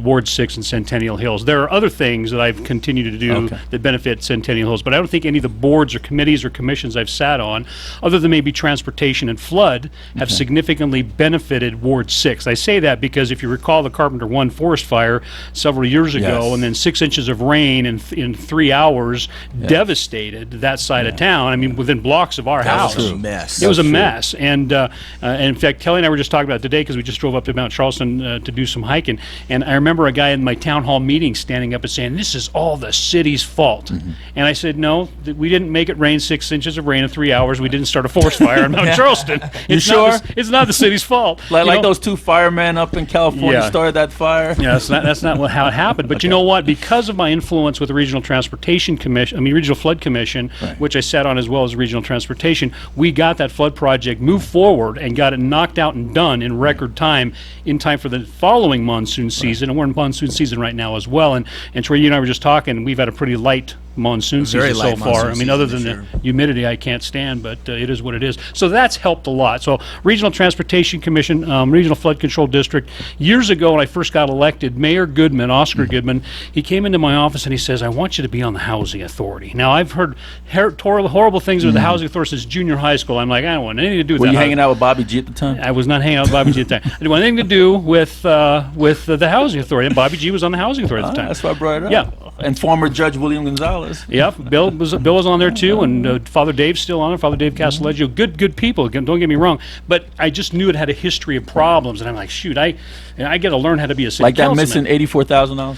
Speaker 8: Ward 6 and Centennial Hills. There are other things that I've continued to do that benefit Centennial Hills, but I don't think any of the boards or committees or commissions I've sat on, other than maybe transportation and flood, have significantly benefited Ward 6. I say that because if you recall the Carpenter 1 forest fire several years ago, and then 6 inches of rain in 3 hours devastated that side of town. I mean, within blocks of our house.
Speaker 3: That was a mess.
Speaker 8: It was a mess. And in fact, Kelly and I were just talking about it today because we just drove up to Mount Charleston to do some hiking. And I remember a guy in my town hall meeting standing up and saying, "This is all the city's fault." And I said, "No, we didn't make it rain 6 inches of rain in 3 hours. We didn't start a forest fire in Mount Charleston. It's it's not the city's fault."
Speaker 2: Like those 2 firemen up in California started that fire?
Speaker 8: Yeah, that's not how it happened. But you know what? Because of my influence with the Regional Transportation Commission, Regional Flood Commission, which I sat on as well as Regional Transportation, we got that flood project moved forward and got it knocked out and done in record time, in time for the following monsoon season. And we're in monsoon season right now as well. And Troy, you and I were just talking, we've had a pretty light monsoon
Speaker 3: Very
Speaker 8: season so
Speaker 3: light
Speaker 8: far. I
Speaker 3: monsoon
Speaker 8: mean, other
Speaker 3: season
Speaker 8: than
Speaker 3: this
Speaker 8: the humidity, I can't stand, but it is what it is. So that's helped a lot. So Regional Transportation Commission, Regional Flood Control District. Years ago, when I first got elected, Mayor Goodman, Oscar Goodman, he came into my office and he says, "I want you to be on the Housing Authority." Now, I've heard horrible things with the Housing Authority since junior high school. I'm like, I don't want anything to do with
Speaker 2: Were
Speaker 8: that.
Speaker 2: you hanging out with Bobby G at the time?
Speaker 8: I was not hanging out with Bobby G at the time. I didn't want anything to do with the Housing Authority. And Bobby G was on the Housing Authority at the time.
Speaker 2: That's why I brought it up.
Speaker 8: Yeah.
Speaker 2: And former Judge William Gonzalez.
Speaker 8: Yep, Bill was on there too, and Father Dave's still on it. Father Dave Castelleggio, good people. Don't get me wrong, but I just knew it had a history of problems, and I'm like, shoot, I got to learn how to be a city
Speaker 2: Like that
Speaker 8: councilman.
Speaker 2: missing $84,000?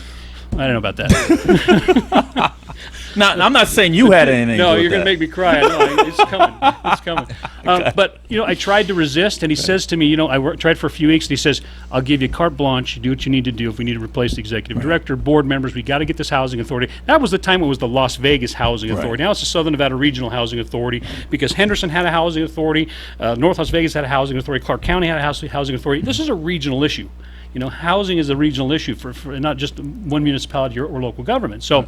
Speaker 8: I don't know about that.
Speaker 2: Now, I'm not saying you had anything.
Speaker 8: No,
Speaker 2: to do
Speaker 8: you're
Speaker 2: with
Speaker 8: going to
Speaker 2: that.
Speaker 8: make me cry. I know, it's coming. It's coming. But, I tried to resist, and he says to me, I tried for a few weeks, and he says, "I'll give you carte blanche. You do what you need to do. If we need to replace the executive director, board members, we got to get this housing authority." That was the time it was the Las Vegas Housing Authority. Now it's the Southern Nevada Regional Housing Authority, because Henderson had a housing authority, North Las Vegas had a housing authority, Clark County had a housing authority. This is a regional issue. Housing is a regional issue for not just one municipality or local government. So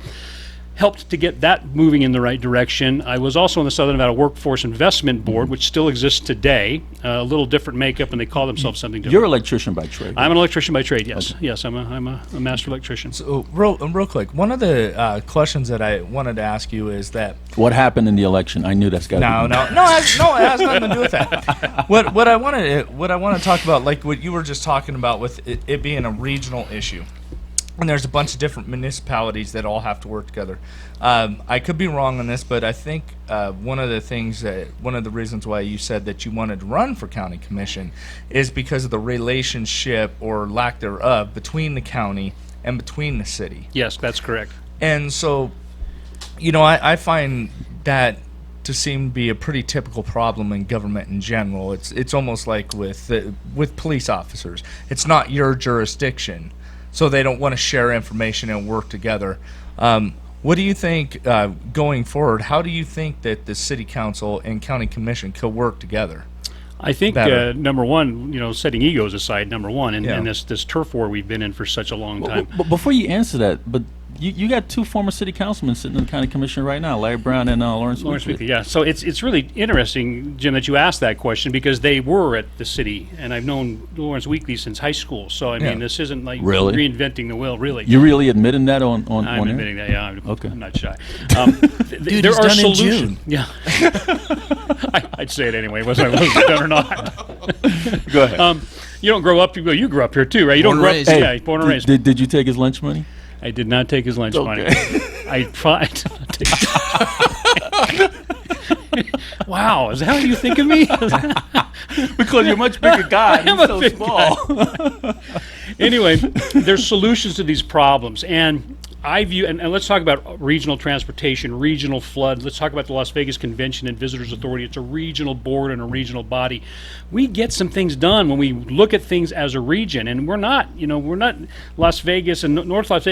Speaker 8: helped to get that moving in the right direction. I was also on the Southern Nevada Workforce Investment Board, which still exists today. A little different makeup, and they call themselves something different.
Speaker 2: You're an electrician by trade.
Speaker 8: I'm an electrician by trade, yes. Okay. Yes, I'm a master electrician.
Speaker 4: So, real quick, one of the questions that I wanted to ask you is that
Speaker 2: What happened in the election? I knew that's got to be.
Speaker 4: No, it has nothing to do with that. What I want to talk about, like what you were just talking about with it being a regional issue, and there's a bunch of different municipalities that all have to work together. I could be wrong on this, but I think one of the reasons why you said that you wanted to run for county commission is because of the relationship or lack thereof between the county and between the city.
Speaker 8: Yes, that's correct.
Speaker 4: And so, I find that to seem to be a pretty typical problem in government in general. It's almost like with police officers. It's not your jurisdiction, so they don't want to share information and work together. What do you think going forward? How do you think that the city council and county commission could work together?
Speaker 8: I think number one, setting egos aside, number one, and,
Speaker 4: Yeah.
Speaker 8: and this turf war we've been in for such a long time.
Speaker 2: But before you answer that, but you got two former city councilmen sitting in the county commission right now, Larry Brown and Lawrence
Speaker 8: Weekly,
Speaker 2: Weekly.
Speaker 8: yeah. So it's really interesting, Jim, that you asked that question, because they were at the city, and I've known Lawrence Weekly since high school. So I mean, this isn't like
Speaker 2: Really?
Speaker 8: reinventing the wheel, really.
Speaker 2: You really admitting that on
Speaker 8: I'm
Speaker 2: air?
Speaker 8: admitting that. Yeah, I'm not shy.
Speaker 3: Dude,
Speaker 8: there
Speaker 3: it's
Speaker 8: are
Speaker 3: done in
Speaker 8: solutions.
Speaker 3: June.
Speaker 8: Yeah, I'd say it anyway, whether I was done or not.
Speaker 2: Go ahead.
Speaker 8: You don't grow up. You grew up here too, right? You
Speaker 3: Born
Speaker 8: don't grow
Speaker 3: and
Speaker 8: up.
Speaker 3: raised.
Speaker 8: Yeah, born and raised.
Speaker 2: Did you take his lunch money?
Speaker 8: I did not take his lunch money. I tried. Wow, is that how you think of me?
Speaker 2: Because you're a much bigger guy.
Speaker 8: I am
Speaker 2: He's
Speaker 8: a
Speaker 2: so
Speaker 8: big
Speaker 2: small.
Speaker 8: Anyway, there's solutions to these problems, and I view, and let's talk about regional transportation, regional flood. Let's talk about the Las Vegas Convention and Visitors Authority. It's a regional board and a regional body. We get some things done when we look at things as a region, and we're not Las Vegas and North Las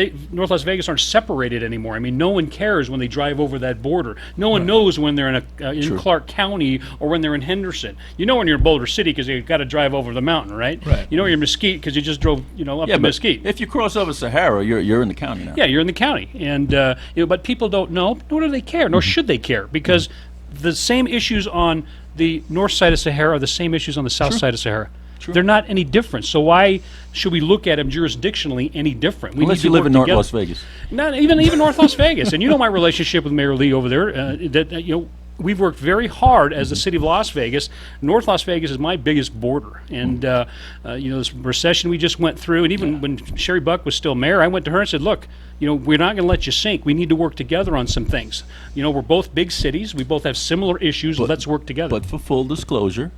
Speaker 8: Vegas aren't separated anymore. I mean, no one cares when they drive over that border. No one knows when they're in Clark County or when they're in Henderson. You know when you're in Boulder City because you've got to drive over the mountain, right?
Speaker 4: Right.
Speaker 8: You know you're in Mesquite because you just drove, up to Mesquite.
Speaker 2: If you cross over Sahara, you're in the county now.
Speaker 8: Yeah, you're in the county, and but people don't know, nor do they care, nor should they care, because the same issues on the north side of Sahara are the same issues on the south side of Sahara. They're not any different. So why should we look at them jurisdictionally any different? We
Speaker 2: Unless
Speaker 8: need to
Speaker 2: you live
Speaker 8: work
Speaker 2: in North
Speaker 8: together.
Speaker 2: Las Vegas.
Speaker 8: Not even North Las Vegas, and my relationship with Mayor Lee over there. We've worked very hard as the city of Las Vegas. North Las Vegas is my biggest border, and this recession we just went through, and even when Sherry Buck was still mayor, I went to her and said, "Look, we're not going to let you sink. We need to work together on some things. We're both big cities. We both have similar issues. Let's work together."
Speaker 2: But for full disclosure,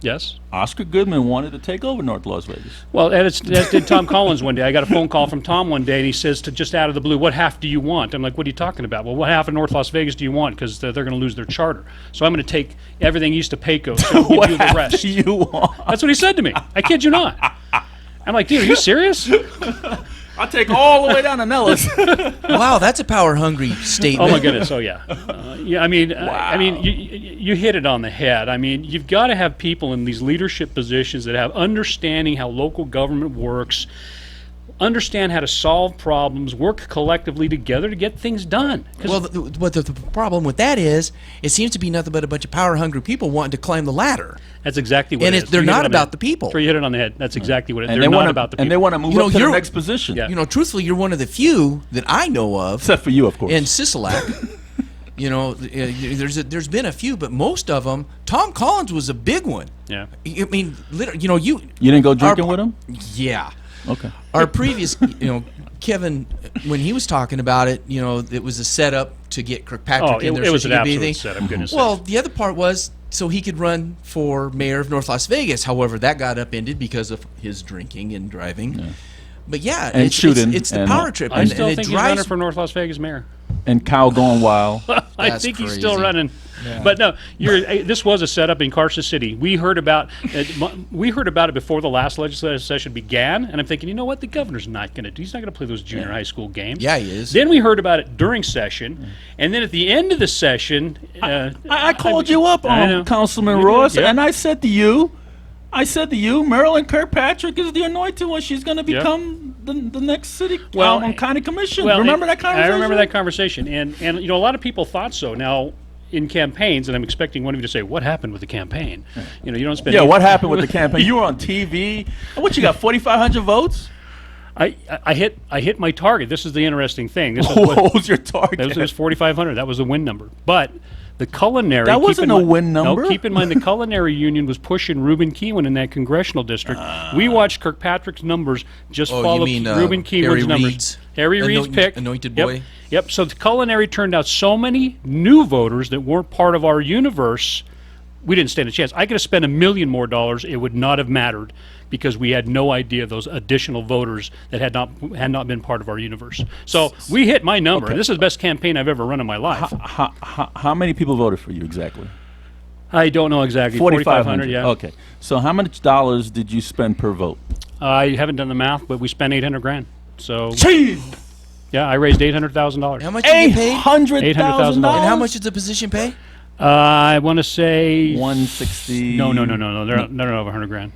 Speaker 8: yes.
Speaker 2: Oscar Goodman wanted to take over North Las Vegas.
Speaker 8: Well, as did Tom Collins one day. I got a phone call from Tom one day, and he says, just out of the blue, "What half do you want?" I'm like, "What are you talking about?" "Well, what half of North Las Vegas do you want? Because they're going to lose their charter. So I'm going to take everything east of Pecos and give you the rest."
Speaker 2: Do you want?
Speaker 8: That's what he said to me. I kid you not. I'm like, "Dude, are you serious?"
Speaker 2: I'll take all the way down to Nellis.
Speaker 3: Wow, that's a power-hungry statement.
Speaker 8: Oh my goodness! Oh yeah, I mean, you hit it on the head. I mean, you've got to have people in these leadership positions that have understanding how local government works, understand how to solve problems, work collectively together to get things done.
Speaker 3: Well, the problem with that is, it seems to be nothing but a bunch of power-hungry people wanting to climb the ladder.
Speaker 8: That's exactly what
Speaker 3: And
Speaker 8: it is.
Speaker 3: they're
Speaker 8: You hit
Speaker 3: not
Speaker 8: it on
Speaker 3: about
Speaker 8: the
Speaker 3: the people.
Speaker 8: Sure, you hit it on the head. That's exactly what it is.
Speaker 2: And
Speaker 8: They're
Speaker 2: they
Speaker 8: not
Speaker 2: want
Speaker 8: about the people.
Speaker 2: and they want to move
Speaker 3: You know,
Speaker 2: up to the
Speaker 3: you're-
Speaker 2: next position.
Speaker 8: Yeah.
Speaker 3: You know, truthfully, you're one of the few that I know of
Speaker 2: Except for you, of course.
Speaker 3: in Sisolak. You know, there's been a few, but most of them, Tom Collins was a big one.
Speaker 8: Yeah.
Speaker 3: I mean, literally, you know, you
Speaker 2: didn't go drinking with him?
Speaker 3: Yeah.
Speaker 2: Okay.
Speaker 3: Our previous, you know, Kevin, when he was talking about it, you know, it was a setup to get Kirkpatrick
Speaker 8: Oh,
Speaker 3: in there.
Speaker 8: it
Speaker 3: so
Speaker 8: was
Speaker 3: she
Speaker 8: an
Speaker 3: could be
Speaker 8: absolute
Speaker 3: the-
Speaker 8: setup, goodness
Speaker 3: Well,
Speaker 8: sakes.
Speaker 3: the other part was so he could run for mayor of North Las Vegas. However, that got upended because of his drinking and driving. But yeah,
Speaker 2: And shooting
Speaker 3: it's the
Speaker 2: and-
Speaker 3: power trip,
Speaker 8: I
Speaker 3: and,
Speaker 8: still
Speaker 3: and
Speaker 8: think
Speaker 3: it
Speaker 8: he's running
Speaker 3: drives.
Speaker 8: for North Las Vegas mayor.
Speaker 2: And Kyle going wild.
Speaker 8: I
Speaker 3: That's
Speaker 8: think he's still
Speaker 3: crazy.
Speaker 8: running. But no, this was a setup in Carson City. We heard about it before the last legislative session began, and I'm thinking, you know what? The governor's not going to do. He's not going to play those junior high school games.
Speaker 3: Yeah, he is.
Speaker 8: Then we heard about it during session, and then at the end of the session,
Speaker 2: I called you up
Speaker 8: I know.
Speaker 2: on Councilman
Speaker 8: You did,
Speaker 2: Ross,
Speaker 8: yeah.
Speaker 2: and I said to you, Marilyn Kirkpatrick is the anointed one. She's going to become the next city county commission. Remember that conversation?
Speaker 8: I remember that conversation, and you know, a lot of people thought so. Now, in campaigns, and I'm expecting one of you to say, "What happened with the campaign?" You know, you don't spend.
Speaker 2: Yeah, what happened with the campaign? You were on TV. What, you got 4,500 votes?
Speaker 8: I hit my target. This is the interesting thing. This is
Speaker 2: What was your target?
Speaker 8: That was 4,500. That was the win number. But the culinary.
Speaker 2: That
Speaker 8: keep
Speaker 2: wasn't
Speaker 8: in
Speaker 2: a
Speaker 8: mind-
Speaker 2: win number?
Speaker 8: No, keep in mind the culinary union was pushing Reuben Keewan in that congressional district. We watched Kirkpatrick's numbers just
Speaker 3: Oh, you
Speaker 8: follow
Speaker 3: mean,
Speaker 8: Reuben Keewan's
Speaker 3: Harry
Speaker 8: numbers.
Speaker 3: Reid's
Speaker 8: Harry Reid's pick.
Speaker 3: anointed
Speaker 8: Yep.
Speaker 3: boy?
Speaker 8: Yep. So the culinary turned out so many new voters that weren't part of our universe. We didn't stand a chance. I could have spent $1 million more. It would not have mattered because we had no idea those additional voters that had not been part of our universe. So we hit my number.
Speaker 2: Okay.
Speaker 8: This is the best campaign I've ever run in my life.
Speaker 2: How many people voted for you exactly?
Speaker 8: I don't know exactly. 4,500. Yeah.
Speaker 2: Okay. So how much dollars did you spend per vote?
Speaker 8: I haven't done the math, but we spent $800,000. So
Speaker 2: Jeez!
Speaker 8: yeah, I raised $800,000.
Speaker 3: How much did you pay?
Speaker 2: $800,000.
Speaker 3: And how much did the position pay?
Speaker 8: I want to say
Speaker 2: 160.
Speaker 8: No. They're not over $100,000.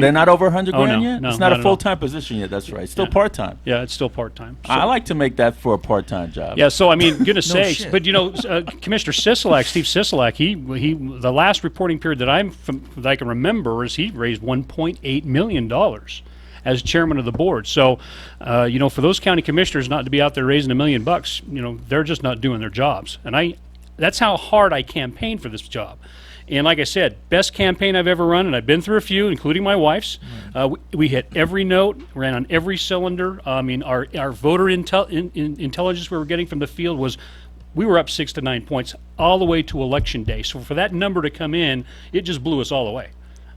Speaker 2: They're not over 100
Speaker 8: Oh,
Speaker 2: grand
Speaker 8: no,
Speaker 2: yet?
Speaker 8: no,
Speaker 2: It's not
Speaker 8: not
Speaker 2: a
Speaker 8: at all.
Speaker 2: full-time position yet. That's right. Still part-time.
Speaker 8: Yeah, it's still part-time. So.
Speaker 2: I like to make that for a part-time job.
Speaker 8: Yeah, so I mean, goodness
Speaker 3: No
Speaker 8: sakes,
Speaker 3: shit.
Speaker 8: but you know, Commissioner Sisolak, Steve Sisolak, he the last reporting period that that I can remember is he raised $1.8 million as chairman of the board. So, you know, for those county commissioners not to be out there raising $1 million, you know, they're just not doing their jobs. And that's how hard I campaigned for this job. And like I said, best campaign I've ever run, and I've been through a few, including my wife's. We hit every note, ran on every cylinder. I mean, our voter intelligence we were getting from the field was, we were up 6 to 9 points all the way to election day. So for that number to come in, it just blew us all away.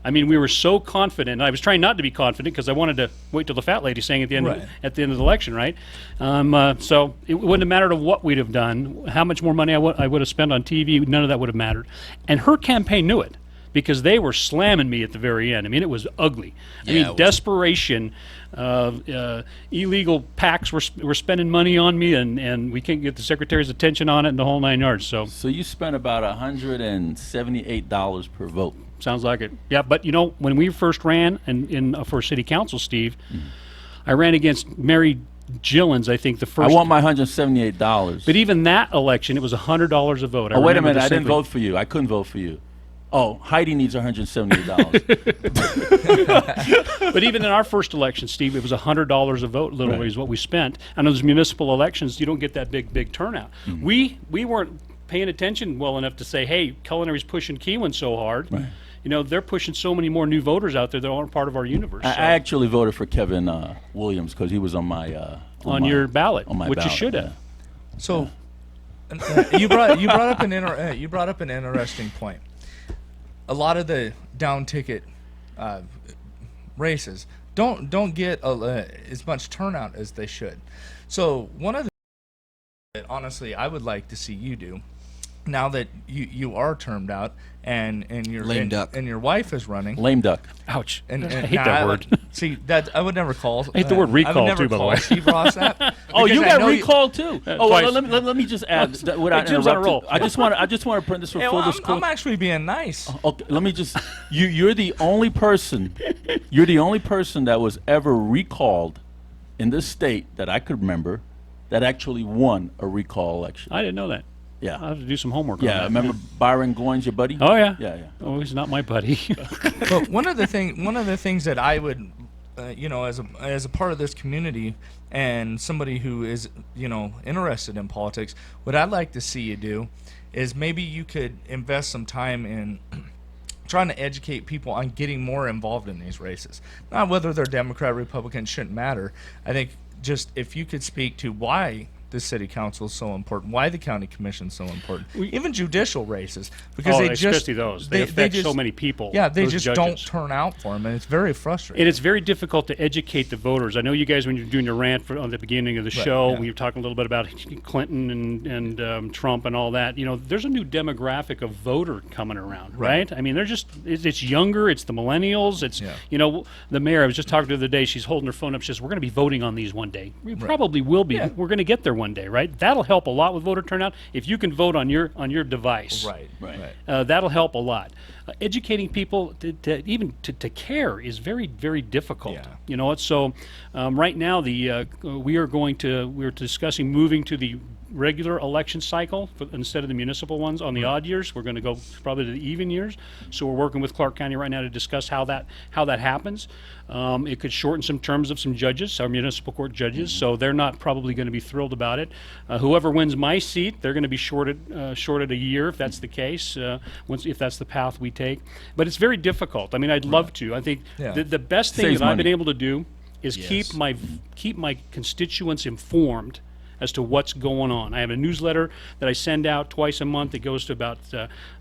Speaker 8: I mean, we were so confident. And I was trying not to be confident because I wanted to wait till the fat lady sang at the end of the election, right? So it wouldn't have mattered what we'd have done, how much more money I would have spent on TV. None of that would have mattered. And her campaign knew it because they were slamming me at the very end. I mean, it was ugly. I mean, desperation. Illegal PACs were spending money on me, and we can't get the secretary's attention on it and the whole 9 yards. So
Speaker 2: you spent about $178 per vote.
Speaker 8: sounds like it. Yeah, but you know, when we first ran for city council, Steve, I ran against Mary Gillens, I think the first.
Speaker 2: I want my $178.
Speaker 8: But even that election, it was $100 a vote.
Speaker 2: Wait a minute! I didn't vote for you. I couldn't vote for you. Oh, Heidi needs $178.
Speaker 8: But even in our first election, Steve, it was $100 a vote. Literally, is what we spent. And those municipal elections, you don't get that big turnout. We weren't paying attention well enough to say, hey, culinary's pushing Keewan so hard.
Speaker 2: Right.
Speaker 8: You know, they're pushing so many more new voters out there that aren't part of our universe.
Speaker 2: I actually voted for Kevin Williams because he was on my
Speaker 8: on your ballot,
Speaker 2: on my
Speaker 8: which
Speaker 2: ballot,
Speaker 8: you should have.
Speaker 4: So you brought up an interesting point. A lot of the down ticket races don't get as much turnout as they should. So one of the that honestly I would like to see you do, now that you are termed out and your
Speaker 3: Lame duck.
Speaker 4: and your wife is running.
Speaker 2: Lame duck.
Speaker 8: Ouch.
Speaker 4: And
Speaker 8: I hate that word.
Speaker 4: See, that I would never call.
Speaker 8: I hate the word
Speaker 4: I would
Speaker 8: recall,
Speaker 4: never
Speaker 8: too, by the
Speaker 4: call
Speaker 8: way.
Speaker 4: Steve Ross that.
Speaker 2: Oh,
Speaker 4: because
Speaker 2: you
Speaker 4: I
Speaker 2: got
Speaker 4: know
Speaker 2: recalled too.
Speaker 8: twice.
Speaker 2: Let me just add without
Speaker 8: Jim's on a
Speaker 2: interrupting.
Speaker 8: roll.
Speaker 2: I just want to print this for
Speaker 4: Hey,
Speaker 2: full
Speaker 4: well,
Speaker 2: disclosure.
Speaker 4: I'm actually being nice.
Speaker 2: Okay, let me just. You're the only person. You're the only person that was ever recalled
Speaker 9: in this state that I could remember that actually won a recall election.
Speaker 8: I didn't know that.
Speaker 9: Yeah.
Speaker 8: I'll have to do some homework on
Speaker 9: Yeah,
Speaker 8: that.
Speaker 9: remember Byron Goins, your buddy?
Speaker 8: Oh, yeah.
Speaker 9: Yeah, yeah.
Speaker 8: Oh, he's not my buddy.
Speaker 4: But one of the things that I would, as a part of this community and somebody who is, interested in politics, what I'd like to see you do is maybe you could invest some time in trying to educate people on getting more involved in these races. Not whether they're Democrat, Republican, shouldn't matter. I think just if you could speak to why the city council is so important, why the county commission is so important, even judicial races, because
Speaker 8: especially those. They affect so many people.
Speaker 4: Yeah, they
Speaker 8: those
Speaker 4: just
Speaker 8: judges.
Speaker 4: don't turn out for them, and it's very frustrating.
Speaker 8: And it's very difficult to educate the voters. I know you guys, when you're doing your rant on the beginning of the show, when you're talking a little bit about Clinton and Trump and all that, there's a new demographic of voter coming around, right? I mean, they're just, it's younger, it's the millennials, it's, the mayor, I was just talking to her the other day, she's holding her phone up, she says, we're going to be voting on these one day. We probably will be. We're going to get there one day, right? That'll help a lot with voter turnout if you can vote on your device.
Speaker 4: Right.
Speaker 8: That'll help a lot. Educating people to care is very, very difficult.
Speaker 4: Yeah.
Speaker 8: You know what? So right now we're discussing moving to the regular election cycle instead of the municipal ones on the odd years. We're going to go probably to the even years. So we're working with Clark County right now to discuss how that happens. It could shorten some terms of some judges, our municipal court judges. So they're not probably going to be thrilled about it. Whoever wins my seat, they're going to be shorted a year if that's the case. If that's the path we take, but it's very difficult. I mean, I'd love to. I think the best thing that I've been able to do is keep my constituents informed as to what's going on. I have a newsletter that I send out twice a month. It goes to about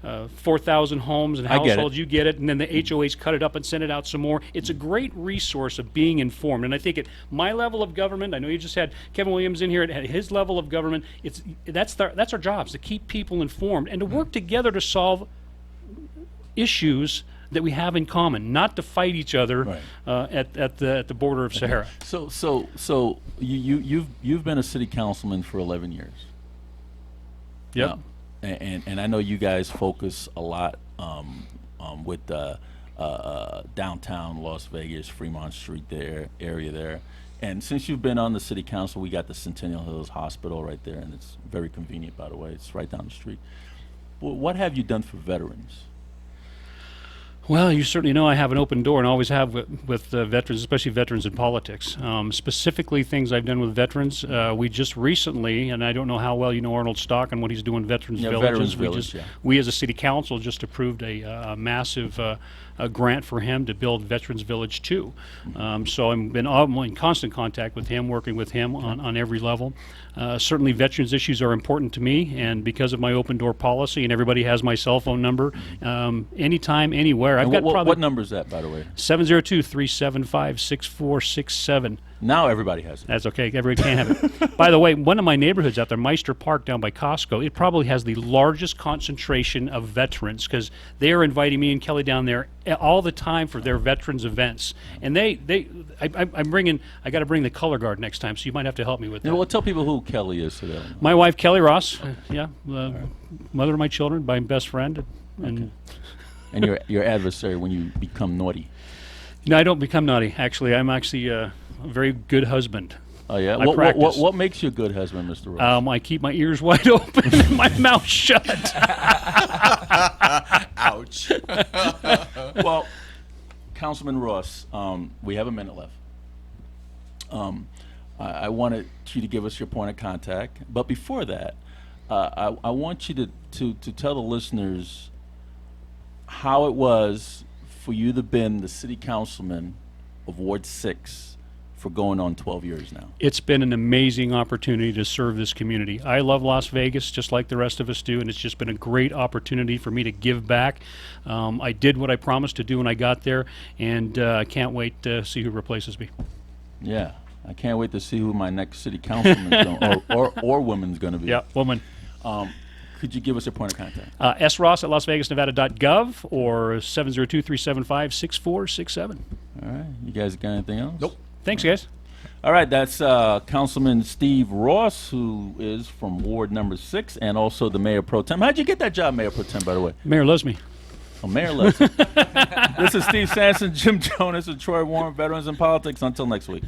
Speaker 8: 4,000 homes and households. You get it, and then the HOAs cut it up and send it out some more. It's a great resource of being informed. And I think at my level of government, I know you just had Kevin Williams in here, at his level of government, that's our jobs, to keep people informed and to work together to solve issues that we have in common, not to fight each other at the border of Sahara.
Speaker 9: So you've been a city councilman for 11 years.
Speaker 8: Yep.
Speaker 9: And I know you guys focus a lot with downtown Las Vegas, Fremont Street area there. And since you've been on the city council, we got the Centennial Hills Hospital right there, and it's very convenient, by the way. It's right down the street. Well, what have you done for veterans?
Speaker 8: Well, you certainly know I have an open door and always have with veterans, especially veterans in politics. Specifically, things I've done with veterans. We just recently, and I don't know how well you know Arnold Stock and what he's doing Veterans Villages. We as a city council just approved a massive grant for him to build Veterans Village 2. So I'm in constant contact with him, working with him on every level. Certainly veterans issues are important to me, and because of my open door policy, and everybody has my cell phone number, anytime, anywhere. I've got
Speaker 9: what number is that, by the way?
Speaker 8: 702-375-6467.
Speaker 9: Now everybody has it.
Speaker 8: That's okay. Everybody can have it. By the way, one of my neighborhoods out there, Meister Park down by Costco, it probably has the largest concentration of veterans because they are inviting me and Kelly down there all the time for their veterans events. And I got to bring the color guard next time, so you might have to help me with that.
Speaker 9: Well, tell people who Kelly is today.
Speaker 8: My wife, Kelly Ross, mother of my children, my best friend. And
Speaker 9: your adversary when you become naughty.
Speaker 8: No, I don't become naughty. Actually, I'm actually a very good husband.
Speaker 9: Oh yeah.
Speaker 8: I practice.
Speaker 9: What makes you a good husband, Mr. Ross?
Speaker 8: I keep my ears wide open and my mouth shut.
Speaker 3: Ouch.
Speaker 9: Well, Councilman Ross, we have a minute left. I wanted you to give us your point of contact, but before that, I want you to tell the listeners how it was for you to have been the city councilman of Ward 6 for going on 12 years now.
Speaker 8: It's been an amazing opportunity to serve this community. I love Las Vegas just like the rest of us do, and it's just been a great opportunity for me to give back. I did what I promised to do when I got there, and I can't wait to see who replaces me.
Speaker 9: Yeah, I can't wait to see who my next city councilman or woman's going to be.
Speaker 8: Yeah, woman.
Speaker 9: Could you give us your point of contact?
Speaker 8: sross at lasvegasnevada.gov or 702-375-6467.
Speaker 9: All right. You guys got anything else?
Speaker 3: Nope.
Speaker 8: Thanks, guys.
Speaker 9: All right. That's Councilman Steve Ross, who is from Ward number 6, and also the Mayor Pro Tem. How'd you get that job, Mayor Pro Tem, by the way?
Speaker 8: Mayor loves me.
Speaker 9: Oh, Mayor loves you. This is Steve Sampson, Jim Jonas, and Troy Warren, Veterans in Politics. Until next week.